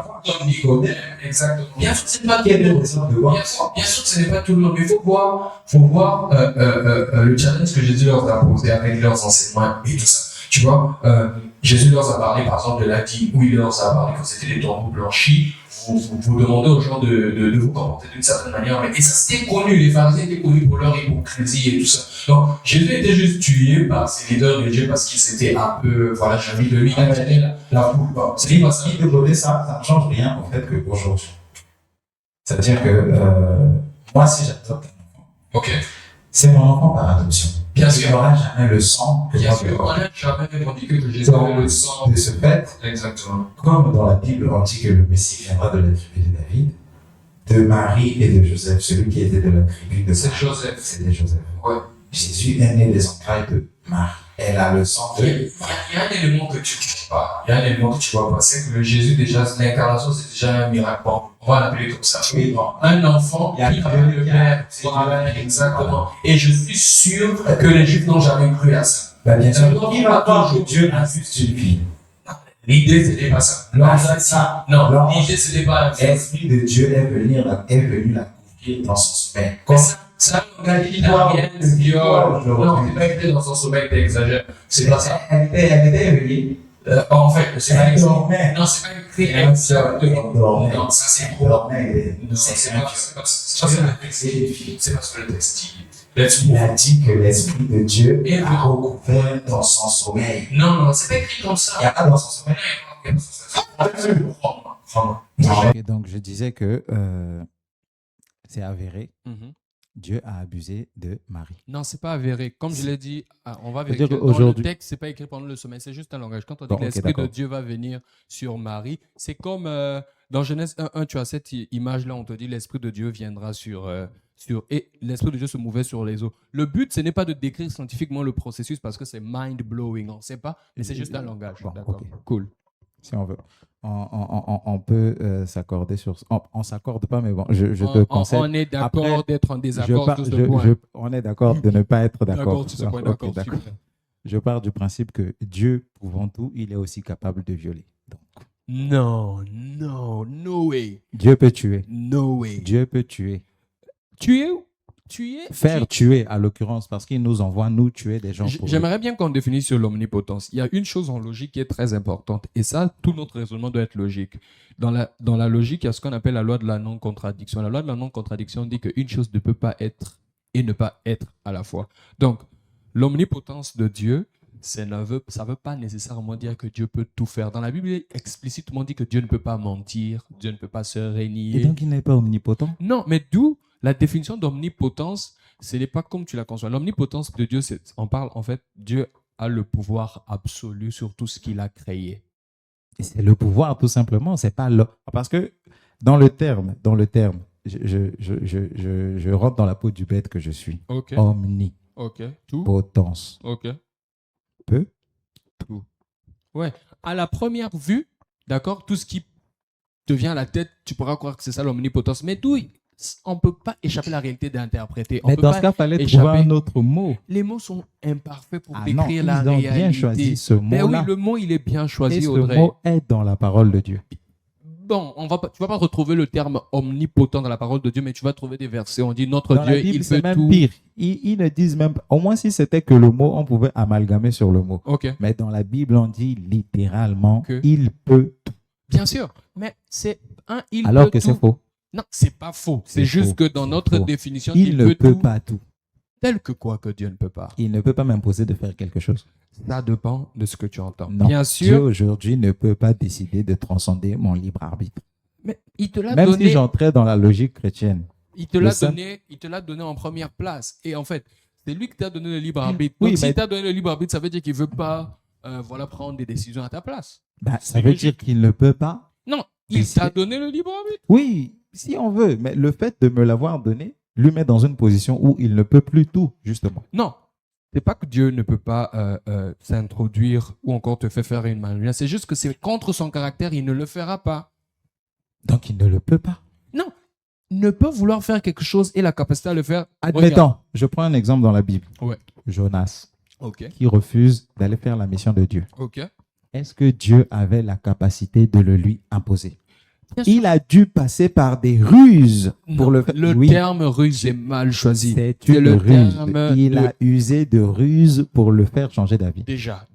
Nicodème, exactement. Bien sûr, ce n'est pas tout le monde. Bien sûr que ce n'est pas tout le monde, mais il faut voir le challenge que Jésus leur a posé avec leurs enseignements et tout ça. Tu vois, Jésus leur a parlé, par exemple, de la dîme, où il leur a parlé que c'était des tombeaux blanchis. Vous demandez aux gens de vous comporter d'une certaine manière. Et ça, c'était connu. Les pharisiens étaient connus pour leur hypocrisie et tout ça. Donc, Jésus était juste tué par ses leaders religieux parce qu'ils étaient un peu, voilà, j'ai envie de lui imaginer la foule. C'est pas ça. De côté, ça ne change rien au fait qu'aujourd'hui. C'est-à-dire que, moi, si j'adopte un enfant, ok, c'est mon enfant par adoption. Bien sûr. Il n'aura jamais le sang que bien moi sûr, je on n'a jamais revendiqué que Jésus avait le sang. De ce fait, Exactement. comme dans la Bible, on dit que le Messie viendra de la tribu de David, de Marie et de Joseph, celui qui était de la tribu de C'est Joseph. C'était Joseph. Ouais. Jésus est né des entrailles de Marie. Elle a le sang de... Il y a un élément que tu vois pas. Il y a un élément que tu vois pas. C'est que le Jésus, déjà, l'incarnation, c'est déjà un miracle. Bon, on va l'appeler comme ça. Oui, bon. Un enfant qui a le Père. Voilà, exactement. Et je suis sûr que les Juifs n'ont jamais cru à ça. Ben, bien sûr. Qui va croire que Dieu a juste une fille? L'idée, c'était pas ça. Non, l'idée, c'était pas ça. L'Esprit de Dieu est venu la couvrir dans son sommeil. Ça, il n'a rien de viol. Non, c'est pas écrit dans son sommeil, t'exagères. C'est pas ça. Elle était éveillée. En fait, c'est pas écrit. dormait. Non, c'est pas écrit écrit un exactement. dormait. Non, ça c'est Dormait. Non, c'est pas ça. C'est parce que le texte dit. Let's Il move. a dit que l'Esprit de Dieu a recouvert dans son sommeil. Non, c'est pas écrit comme ça. Il n'y a pas dans son sommeil. Et donc, je disais que c'est avéré, Mhm. Dieu a abusé de Marie. Non, c'est pas avéré. Comme je l'ai dit, on va C'est-à-dire vérifier. Dans le qu'aujourd'hui- texte, c'est pas écrit pendant le sommeil, c'est juste un langage. Quand on dit Bon, que ok, l'Esprit de d'accord. Dieu va venir sur Marie, c'est comme dans Genèse 1, tu as cette image-là, on te dit l'Esprit de Dieu viendra et l'Esprit de Dieu se mouvait sur les eaux. Le but, ce n'est pas de décrire scientifiquement le processus parce que c'est mind-blowing, on ne sait pas, mais c'est juste un langage. Bon, D'accord. ok. Cool. Si on veut. On peut s'accorder sur... On s'accorde pas, mais bon, je te conseille... On est d'accord Après, d'être en désaccord par- sur ce point. on est d'accord de ne pas être d'accord. D'accord sur ce point, Ok, d'accord. d'accord. super. Je pars du principe que Dieu, pouvant tout, il est aussi capable de violer. Donc, Non, no way. Dieu peut tuer. No way. Dieu peut tuer. Faire tuer, à l'occurrence, parce qu'il nous envoie nous tuer des gens. pour lui. J'aimerais bien qu'on définisse sur l'omnipotence. Il y a une chose en logique qui est très importante, et ça, tout notre raisonnement doit être logique. Dans la logique, il y a ce qu'on appelle la loi de la non-contradiction. La loi de la non-contradiction dit qu'une chose ne peut pas être et ne pas être à la fois. Donc, l'omnipotence de Dieu, ça ne veut pas nécessairement dire que Dieu peut tout faire. Dans la Bible, il est explicitement dit que Dieu ne peut pas mentir, Dieu ne peut pas se renier. Et donc, il n'est pas omnipotent. Non, mais d'où la définition d'omnipotence, ce n'est pas comme tu la conçois. L'omnipotence de Dieu, on parle en fait, Dieu a le pouvoir absolu sur tout ce qu'il a créé. Et c'est le pouvoir, tout simplement. C'est pas le... Parce que dans le terme, je rentre dans la peau du bête que je suis. Ok, Omnipotence. tout, ok, Peu. tout. Ouais, à la première vue, d'accord, tout ce qui te vient à la tête, tu pourras croire que c'est ça l'omnipotence. Mais d'où on ne peut pas échapper à la réalité d'interpréter. Mais dans ce cas, il fallait trouver un autre mot. Les mots sont imparfaits pour Ah décrire non, la ils ont réalité. bien choisi ce Mais oui, mot-là. le mot, il est bien Et choisi, ce Audrey. mot est dans la parole de Dieu. Bon, tu vas pas retrouver le terme omnipotent dans la parole de Dieu, mais tu vas trouver des versets. On dit notre Dans Dieu, la Bible, il c'est fait même tout. pire. Ils ne disent même pas. Au moins, si c'était que le mot, on pouvait amalgamer sur le mot. Ok, Mais dans la Bible, on dit littéralement Que- il peut tout. bien sûr. Mais c'est il Alors peut que c'est tout. faux. Non, c'est pas faux. C'est C'est juste faux, que dans c'est notre faux. définition, Il ne peut tout. pas tout. Tel que quoi que Dieu ne peut pas. Il ne peut pas m'imposer de faire quelque chose. Ça dépend de ce que tu entends. Non. Bien Dieu sûr, aujourd'hui ne peut pas décider de transcender mon libre arbitre. mais il te l'a Même donné. si j'entrais dans la logique chrétienne. Il te Le l'a simple- donné, il te l'a donné en première place. Et en fait, c'est lui qui t'a donné le libre arbitre. Oui, Donc, mais- s'il t'a donné le libre arbitre, ça veut dire qu'il ne veut pas prendre des décisions à ta place. Bah, ça C'est veut logique. dire qu'il ne peut pas. Non, Mais il t'a c'est- donné le libre arbitre. Oui, si on veut. Mais le fait de me l'avoir donné lui met dans une position où il ne peut plus tout, justement. Non, c'est pas que Dieu ne peut pas s'introduire ou encore te faire une manipulation. C'est juste que c'est contre son caractère, il ne le fera pas. Donc, il ne le peut pas. Non, il ne peut vouloir faire quelque chose et la capacité à le faire. Admettons, je prends un exemple dans la Bible. Ouais. Jonas, Ok, qui refuse d'aller faire la mission de Dieu. ok. Est-ce que Dieu avait la capacité de le lui imposer? Bien sûr. Il a dû passer par des ruses pour Non, le faire. le Oui, terme ruse est mal choisi. c'est C'est une le ruse. terme Il de- a usé de ruses pour le faire changer d'avis. Déjà,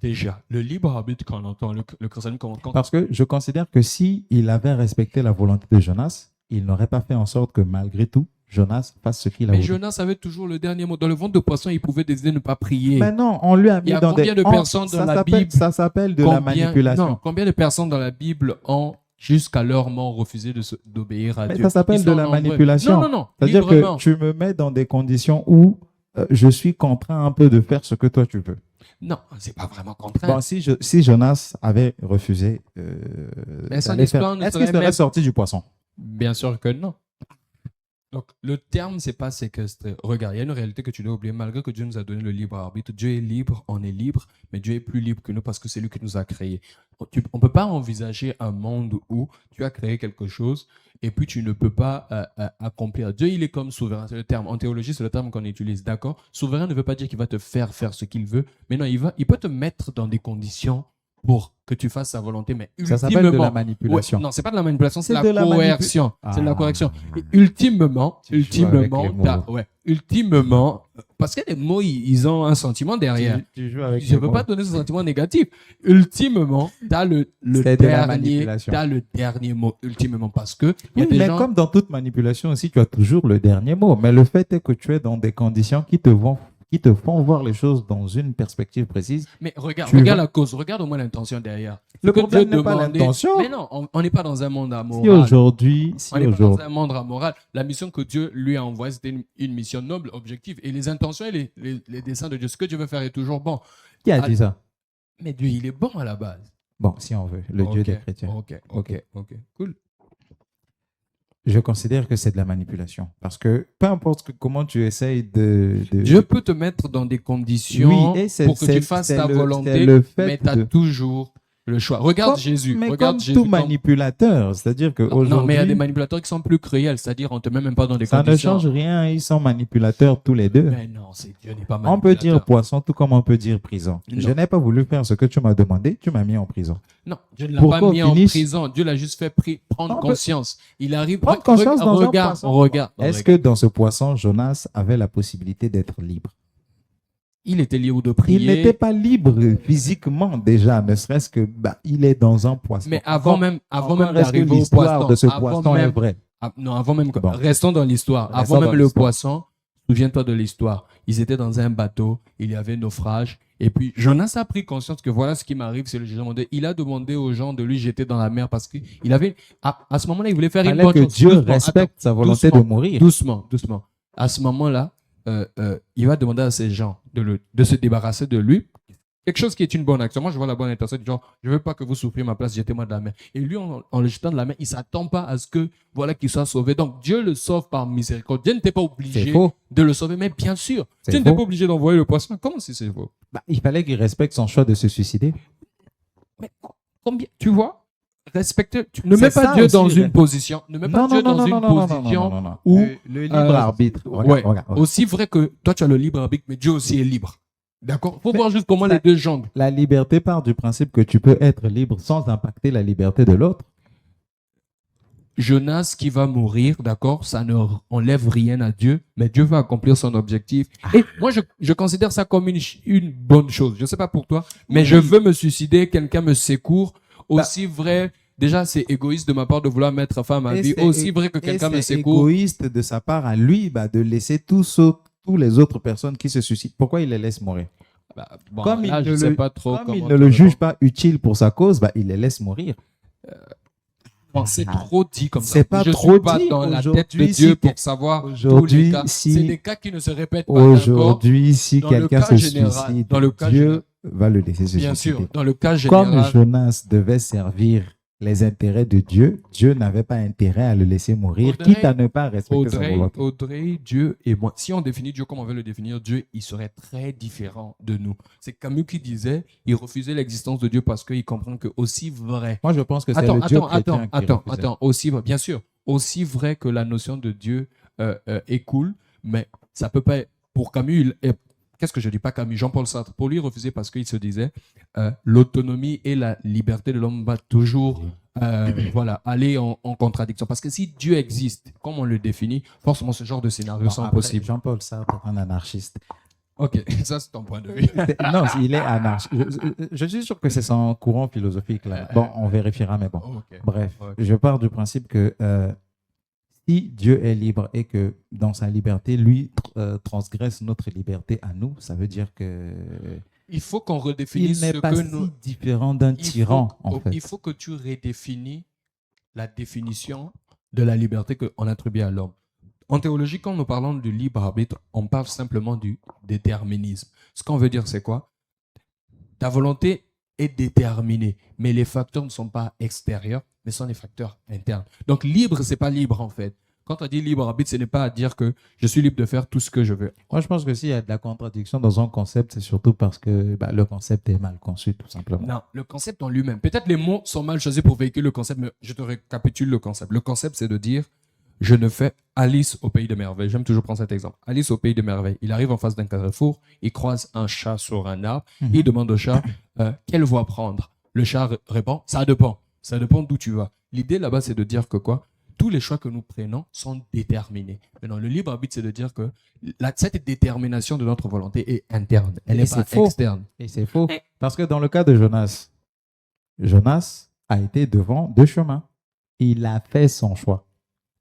le libre arbitre qu'on entend, le christianisme qu'on entend. Parce que je considère que si il avait respecté la volonté de Jonas, il n'aurait pas fait en sorte que malgré tout, Jonas fasse ce qu'il a Mais voulu. Jonas avait toujours le dernier mot. Dans le ventre de poisson, il pouvait décider de ne pas prier. Mais non, on lui a Il y mis a dans combien des... de personnes dans ça la s'appelle- Bible Ça s'appelle de la manipulation. Non, combien de personnes dans la Bible ont, jusqu'à leur mort, refusé d'obéir à Mais Dieu? ça s'appelle Ils de sont la nombreux. manipulation. Non, C'est-à-dire librement. que tu me mets dans des conditions où je suis contraint un peu de faire ce que toi tu veux. Non, c'est pas vraiment contraint. Bon, si Jonas avait refusé Mais son d'aller faire, histoire ne est-ce qu'il serait serait même- sorti du poisson? Bien sûr que non. Donc, le terme, c'est pas séquestrer. Regarde, il y a une réalité que tu dois oublier. Malgré que Dieu nous a donné le libre arbitre, Dieu est libre, on est libre, mais Dieu est plus libre que nous parce que c'est lui qui nous a créés. On ne peut pas envisager un monde où tu as créé quelque chose et puis tu ne peux pas accomplir. Dieu, il est comme souverain. C'est le terme. En théologie, c'est le terme qu'on utilise. D'accord? Souverain ne veut pas dire qu'il va te faire ce qu'il veut, mais non, il peut te mettre dans des conditions pour que tu fasses sa volonté, mais Ça s'appelle de la ultimement... manipulation. Ouais, non, c'est pas de la manipulation, c'est C'est de de la la coercion. C'est de la Ah. correction. Et ultimement, Tu joues avec les mots. ouais, ultimement, parce que les mots, ils ont un sentiment derrière. Tu joues avec Je ne les veux mots. pas donner ce sentiment négatif. Ultimement, tu as le C'est de la dernier, manipulation. t'as le dernier mot, ultimement, parce que il y a Oui, des mais gens... comme dans toute manipulation aussi, tu as toujours le dernier mot. Mais le fait est que tu es dans des conditions qui te font voir les choses dans une perspective précise. Mais regarde Tu la vas- cause, regarde au moins l'intention derrière. Le Que problème Dieu n'est pas demandait- l'intention. Mais non, on n'est pas dans un monde Si amoral. aujourd'hui, On n'est pas dans un monde amoral. La mission que Dieu lui a envoyée, c'était une mission noble, objective. Et les intentions et les desseins de Dieu, ce que Dieu veut faire est toujours bon. qui a dit ça? Mais Dieu, il est bon à la base. Bon, si on veut, le Dieu Ok, des chrétiens. Ok. Cool. Je considère que c'est de la manipulation. Parce que peu importe comment tu essayes de... Dieu peut te mettre dans des conditions Oui, et c'est- pour que c'est- tu fasses c'est ta le- volonté, c'est le fait mais tu as de- toujours le choix. Regarde Comme- Jésus. Mais Regarde comme Jésus tout comme- manipulateur, c'est-à-dire Non, qu'aujourd'hui, non, mais il y a des manipulateurs qui sont plus cruels, c'est-à-dire on te met même pas dans des ça ne conditions. change rien, ils sont manipulateurs tous les deux. Mais non, Dieu n'est pas On manipulateur. peut dire poisson tout comme on peut dire prison. Non. Je n'ai pas voulu faire ce que tu m'as demandé, tu m'as mis en prison. Non, Dieu ne l'a Pour pas qu'on mis en finisse- prison. Dieu l'a juste fait prendre On peut- conscience. Il arrive. Prendre conscience dans un regarde, poisson. regarde. Est-ce que dans ce poisson, Jonas avait la possibilité d'être libre? il était libre de prier? Il n'était pas libre physiquement déjà, ne serait-ce que il est dans un poisson. Mais avant même Encore d'arriver est-ce que au l'histoire poisson, de ce avant poisson même- est vraie? non, avant même. Bon. Restons dans l'histoire. Restons Avant dans même le l'histoire. poisson, souviens-toi de l'histoire. Ils étaient dans un bateau, il y avait naufrage. Et puis Jonas a pris conscience que voilà ce qui m'arrive, c'est le jugement de Dieu. Il a demandé aux gens de lui jeter dans la mer parce qu'il avait. À ce moment-là, il voulait faire Il une fallait bonne que chose. Dieu Doucement, respecte sa volonté de doucement. mourir. Doucement. À ce moment-là, il va demander à ces gens de se débarrasser de lui. Quelque chose qui est une bonne action. Moi, je vois la bonne intention. Genre, je ne veux pas que vous souffriez ma place, jetez-moi de la mer. Et lui, en le jetant de la mer, il ne s'attend pas à ce que, voilà, qu'il soit sauvé. Donc, Dieu le sauve par miséricorde. Dieu n'était pas C'est obligé faux. de le sauver, mais bien sûr. C'est Dieu n'était faux. pas obligé d'envoyer le poisson. Comment si c'est faux? Il fallait qu'il respecte son choix de se suicider. Mais combien, tu vois? Respecte. Ne C'est mets pas ça Dieu aussi, dans le- une position. Ne mets pas Dieu dans une position non. où Le libre euh, arbitre. ouais, Regarde. aussi vrai que toi, tu as le libre arbitre, mais Dieu aussi est libre. D'accord? Faut Mais voir juste comment ça- les deux jonglent. La liberté part du principe que tu peux être libre sans impacter la liberté de l'autre. Jonas qui va mourir, d'accord, ça ne enlève rien à Dieu, mais Dieu va accomplir son objectif. Et moi, je considère ça comme une bonne chose. Je ne sais pas pour toi, mais je veux me suicider, quelqu'un me secourt. Aussi vrai, déjà, c'est égoïste de ma part de vouloir mettre fin à ma Et vie. c'est- Aussi vrai que Et quelqu'un me c'est secourt. égoïste de sa part à lui de laisser tous les autres personnes qui se suicident. Pourquoi il les laisse mourir? Bah, bon, Comme là, il je ne sais le- pas trop Comme comment il ne te le répondre. juge pas utile pour sa cause, il les laisse mourir. Bon, c'est trop dit comme ça. C'est pas je trop suis pas dit. dans la tête de Aujourd'hui, Dieu si pour que- savoir tous les aujourd'hui, cas. si- C'est des cas qui ne se répètent pas, d'accord? Aujourd'hui, si Dans le quelqu'un cas se général, suicide, dans le cas Dieu général. va le laisser se Bien suicider. sûr, dans le cas Comme général. Jonas devait servir les intérêts de Dieu, Dieu n'avait pas intérêt à le laisser mourir, Audrey- quitte à ne pas respecter sa volonté. Audrey, Dieu et moi. Si on définit Dieu comme on veut le définir, Dieu, il serait très différent de nous. C'est Camus qui disait, il refusait l'existence de Dieu parce qu'il comprend que aussi vrai. Moi, je pense que c'est le Dieu chrétien qui refusait. Attends, aussi vrai, bien sûr, aussi vrai que la notion de Dieu est cool, mais ça peut pas être, pour Camus, qu'est-ce que je dis pas Camus, Jean-Paul Sartre, pour lui refuser parce qu'il se disait, l'autonomie et la liberté de l'homme va toujours aller en contradiction. Parce que si Dieu existe, comme on le définit, forcément ce genre de scénario Bon, sont après, possibles. Jean-Paul Sartre est un anarchiste. Ok, ça c'est ton point de vue. Non, il est anarchiste. Je suis sûr que c'est son courant philosophique. Là. Bon, on vérifiera, mais bon. Ok. Bref, Ok. je pars du principe que si Dieu est libre et que dans sa liberté, lui transgresse notre liberté à nous, ça veut dire que Il faut qu'on il redéfinisse n'est ce pas que si nous... différent d'un tyran, en fait. Il faut que tu redéfinis la définition de la liberté qu'on attribue à l'homme. En théologie, quand nous parlons du libre arbitre, on parle simplement du déterminisme. Ce qu'on veut dire, c'est quoi? Ta volonté est déterminée, mais les facteurs ne sont pas extérieurs, mais sont les facteurs internes. Donc libre, c'est pas libre en fait. Quand on dit libre arbitre, ce n'est pas à dire que je suis libre de faire tout ce que je veux. Moi, je pense que s'il y a de la contradiction dans un concept, c'est surtout parce que le concept est mal conçu, tout simplement. Non, le concept en lui-même. Peut-être les mots sont mal choisis pour véhiculer le concept, mais je te récapitule le concept. Le concept, c'est de dire, je ne fais Alice au pays de merveilles. J'aime toujours prendre cet exemple. Alice au pays de merveilles. Il arrive en face d'un carrefour, il croise un chat sur un arbre, il demande au chat, quelle voie prendre? Le chat répond, ça dépend. Ça dépend d'où tu vas. L'idée là-bas, c'est de dire que quoi? tous les choix que nous prenons sont déterminés. Maintenant, le libre arbitre, c'est de dire que cette détermination de notre volonté est interne. Elle Et n'est c'est pas faux. externe. Et c'est faux. Parce que dans le cas de Jonas, Jonas a été devant deux chemins. Il a fait son choix.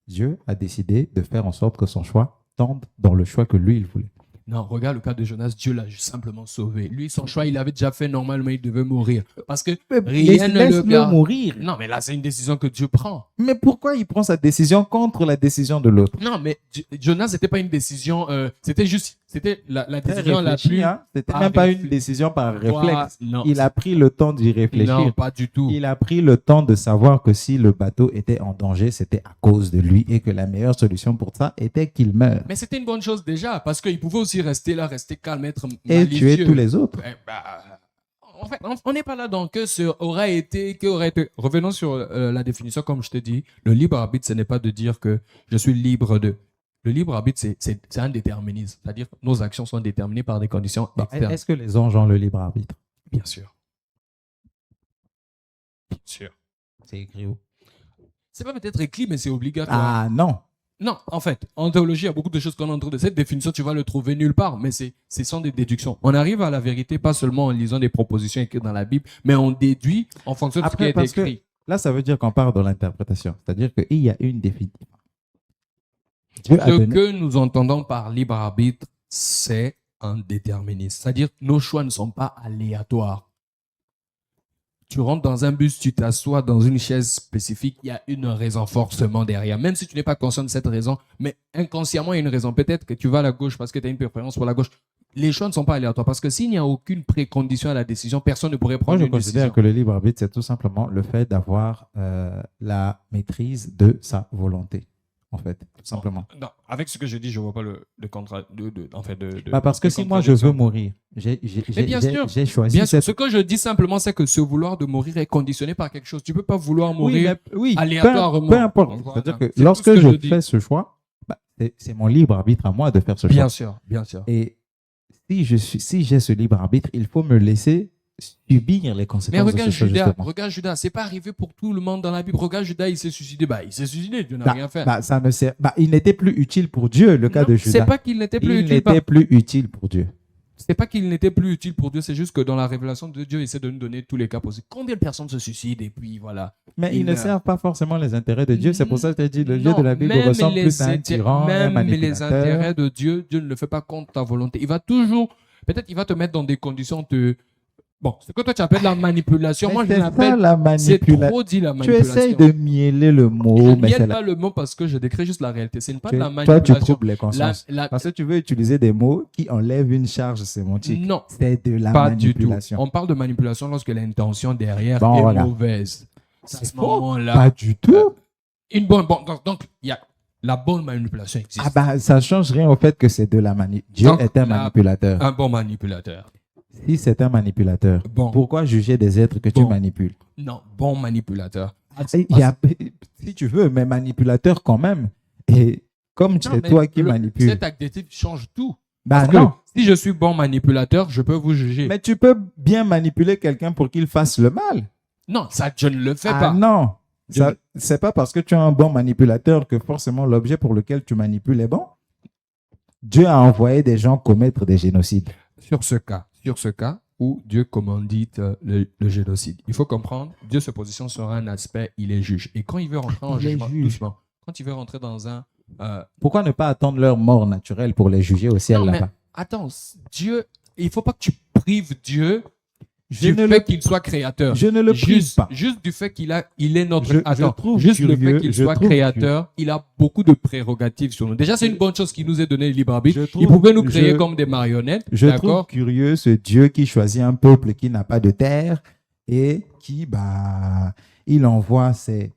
Dieu a décidé de faire en sorte que son choix tende dans le choix que lui, il voulait. Non, regarde le cas de Jonas, Dieu l'a simplement sauvé. Lui, son choix, il avait déjà fait normalement, il devait mourir. Parce que rien ne le Laisse-le garde. mourir. Non, mais là, c'est une décision que Dieu prend. Mais pourquoi il prend sa décision contre la décision de l'autre? Non, mais Jonas, c'était pas une décision, c'était la Très décision la réfléchi, plus... hein. C'était par même pas réfl- une décision par Toi, réflexe. non, Il a pris le temps d'y non, réfléchir. pas du tout. Il a pris le temps de savoir que si le bateau était en danger, c'était à cause de lui et que la meilleure solution pour ça était qu'il meure Mais c'était une bonne chose déjà, parce qu'il pouvait aussi rester là, rester calme, être et malicieux. tuer tous les autres. Eh ben, en fait, on n'est pas là dans que ce aurait été. Revenons sur la définition, comme je te dis. Le libre arbitre, ce n'est pas de dire que je suis libre de. Le libre arbitre, c'est un déterminisme. C'est-à-dire que nos actions sont déterminées par des conditions externes. Est-ce que les anges ont le libre arbitre? Bien sûr. Bien sûr. C'est écrit où? C'est pas peut-être écrit, mais c'est obligatoire. Ah non. Non, en fait, en théologie, il y a beaucoup de choses qu'on entre de cette définition, tu vas le trouver nulle part, mais ce sont des déductions. On arrive à la vérité pas seulement en lisant des propositions écrites dans la Bible, mais on déduit en fonction de ce qui Après, est parce que écrit. là, ça veut dire qu'on part dans l'interprétation. C'est-à-dire qu'il y a une définition. Dieu a Ce donné... que nous entendons par libre arbitre, c'est un déterminisme. C'est-à-dire que nos choix ne sont pas aléatoires. Tu rentres dans un bus, tu t'assois dans une chaise spécifique, il y a une raison forcément derrière. Même si tu n'es pas conscient de cette raison, mais inconsciemment, il y a une raison. Peut-être que tu vas à la gauche parce que tu as une préférence pour la gauche. Les choix ne sont pas aléatoires parce que s'il n'y a aucune précondition à la décision, personne ne pourrait Moi, prendre je une considère décision. que le libre arbitre, c'est tout simplement le fait d'avoir la maîtrise de sa volonté, en fait, tout simplement. Non, avec ce que je dis, je ne vois pas le contrat. Parce que de si moi, je veux contradiction. mourir, Mais bien sûr, j'ai choisi Bien sûr, cette... ce que je dis simplement, c'est que ce vouloir de mourir est conditionné par quelque chose. Tu ne peux pas vouloir Oui, mourir. oui, aléatoirement. peu importe. Donc, voilà. C'est-à-dire que C'est lorsque tout ce que je je dis. fais ce choix, c'est mon libre arbitre à moi de faire ce choix. Bien sûr, bien sûr. Et si j'ai ce libre arbitre, il faut me laisser subir les Mais conséquences regarde de ce choix, Judas, justement. regarde Judas, c'est pas arrivé pour tout le monde dans la Bible. Regarde Judas, il s'est suicidé. Bah, il s'est suicidé, Dieu n'a rien fait. Ça ne sert... il n'était plus utile pour Dieu, le cas Non, de c'est Judas. pas qu'il n'était plus Il utile. n'était plus utile pour Dieu. C'est pas qu'il n'était plus utile pour Dieu, c'est juste que dans la révélation de Dieu, il essaie de nous donner tous les cas possibles. Combien de personnes se suicident et puis voilà. Mais Il ils ne meurt. servent pas forcément les intérêts de Dieu. C'est pour ça que je t'ai dit, le Dieu Non, de la Bible même ressemble les plus à un tyran, un même les manipulateur. intérêts de Dieu, Dieu ne le fait pas contre ta volonté. Il va toujours, peut-être il va te mettre dans des conditions de... Bon, ce que toi tu appelles la manipulation, Mais moi je c'est ça, l'appelle... la C'est manipulation. trop dit la Tu manipulation. essayes de mieller le mot, Je ne mais c'est mielle la... pas le mot parce que je décris juste la réalité. Ce n'est pas de la toi, tu manipulation. troubles les consciences. La- Parce que tu veux utiliser des mots qui enlèvent une charge sémantique. Non, C'est de la pas du tout. manipulation. On parle de manipulation lorsque l'intention derrière Bon, est voilà. mauvaise. À C'est ce faux. moment-là, Pas du tout. une bonne... Bon, donc, il y a la bonne manipulation existe. Ça change rien au fait que c'est de la manipulation. Dieu Donc, est un la- manipulateur. Un bon manipulateur. Si c'est un manipulateur, Bon. pourquoi juger des êtres que tu Bon. manipules? Non, bon manipulateur. Il y a, si tu veux, mais manipulateur quand même. Et comme Non, c'est mais toi qui manipules. Cet adjectif change tout. Bah Parce que non. si je suis bon manipulateur, je peux vous juger. Mais tu peux bien manipuler quelqu'un pour qu'il fasse le mal. Non, ça, je ne le fais Ah pas. non. Je- C'est pas parce que tu es un bon manipulateur que forcément l'objet pour lequel tu manipules est bon. Dieu a envoyé des gens commettre des génocides. Sur ce cas où Dieu commandite le génocide, il faut comprendre, Dieu se positionne sur un aspect, il est juge. Et quand il veut rentrer en Il est jugement, juge. doucement, quand il veut rentrer dans un... Pourquoi ne pas attendre leur mort naturelle pour les juger au ciel Non, mais là-bas? attends, Dieu, il ne faut pas que tu prives Dieu Je du ne fait le- qu'il soit créateur. Je ne le prive Juste, pas. juste du fait il est notre... Je Attends, trouve juste le curieux, fait qu'il je soit trouve créateur, il a beaucoup de prérogatives sur nous. Déjà, c'est une bonne chose qu'il nous ait donné le libre arbitre. Je trouve- Il pouvait nous créer je- comme des marionnettes, Je trouve d'accord? curieux ce Dieu qui choisit un peuple qui n'a pas de terre et qui, il envoie ses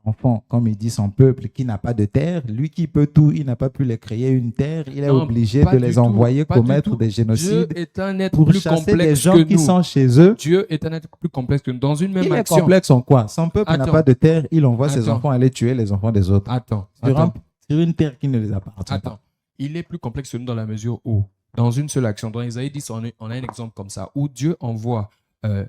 enfants, comme il dit, son peuple qui n'a pas de terre. Lui qui peut tout, il n'a pas pu les créer une terre. Il est Non, obligé pas de du les tout, envoyer pas du commettre tout. des Dieu génocides est un être pour plus chasser les complexe gens que qui nous. sont chez eux. Dieu est un être plus complexe que nous. Dans une même Il est action. complexe en quoi? Son peuple n'a Attends. pas de terre, il envoie ses Attends. enfants aller tuer les enfants des autres. Attends, Sur une terre qui ne les appartient pas. attends. Il est plus complexe que nous dans la mesure où, dans une seule action, dans Isaïe 10, on a un exemple comme ça, où Dieu envoie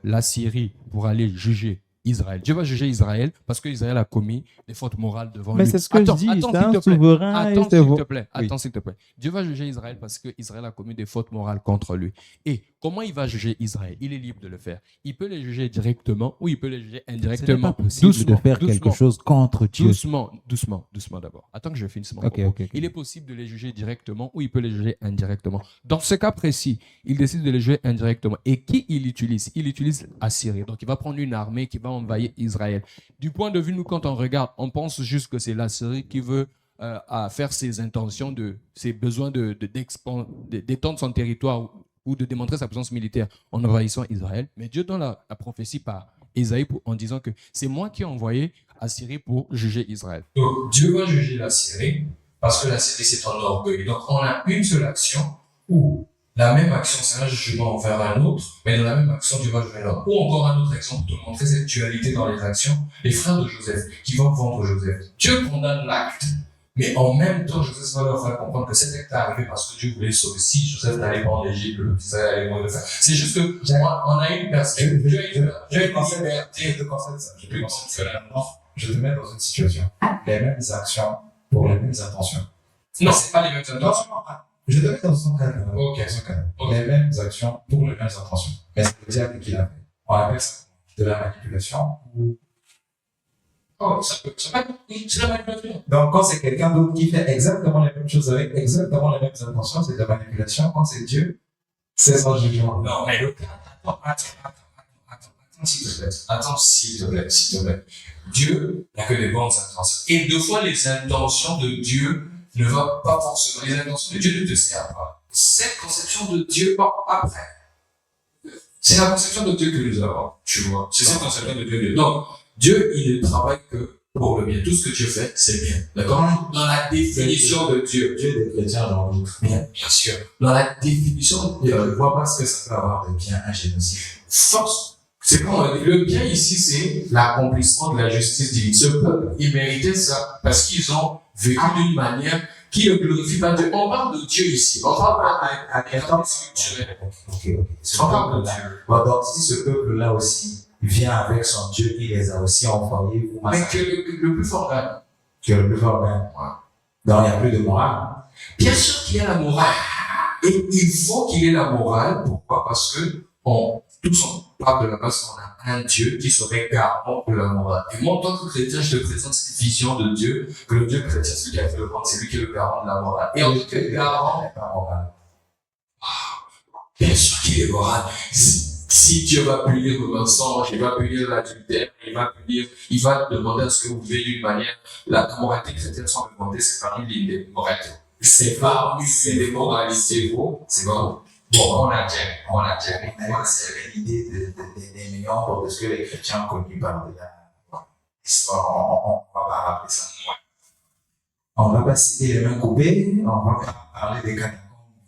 la Syrie pour aller juger Israël. Dieu va juger Israël parce qu'Israël a commis des fautes morales devant Mais lui. c'est ce que je dis, Attends, c'est s'il un te plaît. souverain et Attends, c'est s'il vous. te plaît. Oui. Attends, s'il te plaît. Dieu va juger Israël parce qu'Israël a commis des fautes morales contre lui. Et comment il va juger Israël? Il est libre de le faire. Il peut les juger directement ou il peut les juger Ce n'est indirectement. pas possible de faire quelque chose contre Dieu. Doucement d'abord. Attends que je finisse mon propos. Ok. Il est possible de les juger directement ou il peut les juger indirectement. Dans ce cas précis, il décide de les juger indirectement. Et qui il utilise? Il utilise Assyrie. Donc il va prendre une armée qui va envahir Israël. Du point de vue, nous, quand on regarde, on pense juste que c'est l'Assyrie qui veut à faire ses intentions, ses besoins d'étendre son territoire ou de démontrer sa puissance militaire en envahissant Israël. Mais Dieu donne la prophétie par Ésaïe en disant que c'est moi qui ai envoyé Assyrie pour juger Israël. Donc, Dieu va juger la Syrie parce que la Syrie, c'est un orgueil. Donc, on a une seule action où la même action, c'est un jugement envers un autre, mais dans la même action, Dieu va juger l'autre. Ou encore un autre exemple pour te montrer cette dualité dans les actions. Les frères de Joseph qui vont vendre Joseph. Dieu condamne l'acte. Mais en même temps, Joseph va leur faire comprendre que cet acte est arrivé parce que Dieu voulait sauver. Si Joseph n'allait pas en Égypte, le fils allait mourir de faim. C'est juste que on a une perspective. Dieu a une liberté de concept. Je te mets dans une situation. Les mêmes actions pour les mêmes intentions. Non, c'est pas les mêmes Non, intentions. je te mets dans son cas. Ok. Les mêmes actions pour les mêmes intentions. Mais c'est le diable qui l'a fait. On appelle ça de la manipulation ou. Oh, ça peut être la manipulation. Donc, quand c'est quelqu'un d'autre qui fait exactement les mêmes choses avec exactement les mêmes intentions, c'est de la manipulation. Quand c'est Dieu, c'est son jugement. Non, mais le cas, attends, s'il te plaît. Dieu n'a que des bonnes intentions. Et deux fois, les intentions de Dieu ne vont pas forcément. Les intentions de Dieu ne te servent pas. Cette conception de Dieu, après. C'est la conception de Dieu que nous avons, tu vois. C'est cette conception de Dieu. Donc, Dieu, il ne travaille que pour le bien. Tout ce que Dieu fait, c'est bien. D'accord? Dans la définition de Dieu. Dieu des chrétiens, j'en doute. Bien sûr. Dans la définition de Je ne vois pas ce que ça peut avoir de bien un génocide. force. C'est comme on dit, le bien ici, c'est l'accomplissement de la justice divine. Ce peuple, il méritait ça parce qu'ils ont vécu d'une manière qui ne glorifie pas Dieu. On parle de Dieu ici. On parle pas d'un temps structurel. Ok. On parle de Dieu. Bon, donc, si ce peuple-là aussi vient avec son Dieu, il les a aussi envoyés ou Mais massacrés. que le plus fort gagne. Que le plus fort gagne. Donc, il n'y a plus de morale. Bien sûr qu'il y a la morale. Et il faut qu'il y ait la morale. Pourquoi? Parce que tous on parle de la base qu'on a un Dieu qui serait garant de la morale. Et moi, en tant que chrétien, je te présente cette vision de Dieu, que le Dieu chrétien, celui qui a fait le monde, c'est lui qui est le garant de la morale. Et en tant que garant, n'est pas moral. bien sûr qu'il est moral. Si Dieu va punir le mensonge, il va punir l'adultère, il va demander à ce que vous vivez d'une manière, la moralité chrétienne sans demander, c'est parmi les moralités. C'est parmi les moralités, c'est bon. Bon, on a dit. C'est l'idée des méandres de ce que les chrétiens ont connu par de l'histoire. On ne va pas rappeler ça. On ne va pas citer les mains coupées, on ne va pas parler des catacombes,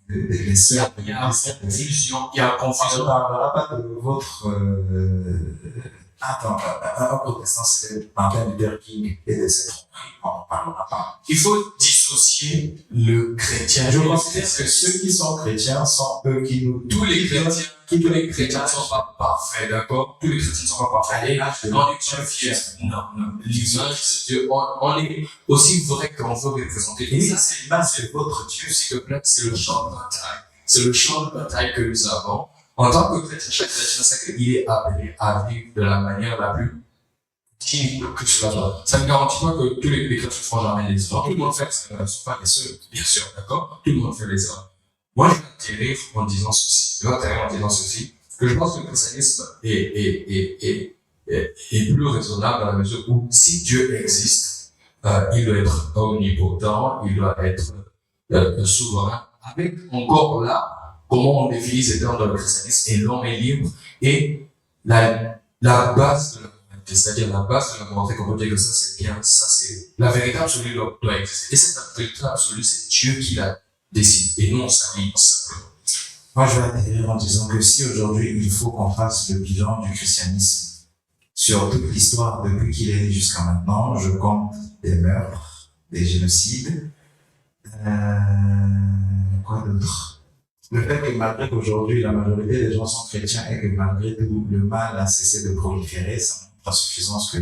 des sœurs. Il y a confusion, il y a On ne confusion. parlera pas de votre. Un protestant, c'est Martin Luther King et de ses tromperies. On n'en parlera pas. Il faut dissocier le chrétien. Je considère que ceux qui sont chrétiens sont eux qui nous. Tous les chrétiens ne sont pas parfaits, d'accord? Tous les chrétiens ne sont pas parfaits. Et on est fiers. Non. L'image de Dieu, on est aussi vrai qu'on veut représenter. Et ça, c'est l'image de votre Dieu, s'il te plaît. C'est le champ de bataille. C'est le champ de bataille que nous avons. En tant que chrétien, chaque chrétien sait qu'il est appelé à vivre de la manière la plus digne que cela soit. Ça ne garantit pas que tous les chrétiens ne feront jamais des erreurs. Tout le monde fait, ce ne sont pas les seuls, bien sûr, d'accord? Tout le monde fait les erreurs. Moi, je vais atterrir en disant ceci. Que je pense que le christianisme est plus raisonnable dans la mesure où si Dieu existe, il doit être omnipotent, il doit être souverain. Avec encore là, comment on définit ces termes dans le christianisme, et l'homme est libre, et la base de la moralité, c'est-à-dire la base de la moralité, qu'on peut dire que ça c'est bien, ça c'est la vérité absolue doit exister. Et cette vérité absolue, c'est Dieu qui la décide, et non sa vie simplement. Moi, je vais atterrir en disant que si aujourd'hui il faut qu'on fasse le bilan du christianisme sur toute l'histoire depuis qu'il est né jusqu'à maintenant, je compte des meurtres, des génocides, quoi d'autre? Le fait que malgré qu'aujourd'hui la majorité des gens sont chrétiens et que malgré tout le mal a cessé de proliférer, ça montre insuffisance que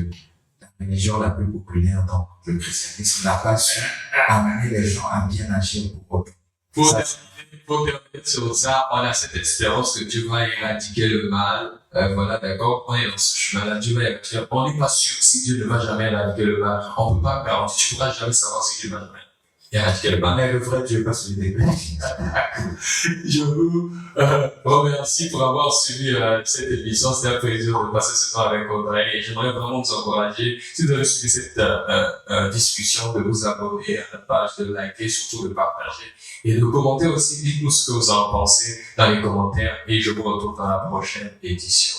la religion la plus populaire dans le christianisme n'a pas su amener les gens à bien agir pour eux. Pour Ça, terminer sur ça, on a cette espérance que Dieu va éradiquer le mal. Voilà, d'accord? On est dans ce chemin-là. Dieu va éradiquer. On n'est pas sûr si Dieu ne va jamais éradiquer le mal. On ne peut pas garantir. Tu ne pourras jamais savoir si Dieu va jamais éradiquer le mal. mais le vrai Dieu, pas celui des bêtes. Je vous remercie pour avoir suivi cette émission. C'était un plaisir de passer ce temps avec Audrey. Et j'aimerais vraiment vous encourager, si vous avez suivi cette discussion, de vous abonner à la page, de liker, surtout de partager et de commenter aussi. Dites-nous ce que vous en pensez dans les commentaires et je vous retrouve dans la prochaine édition.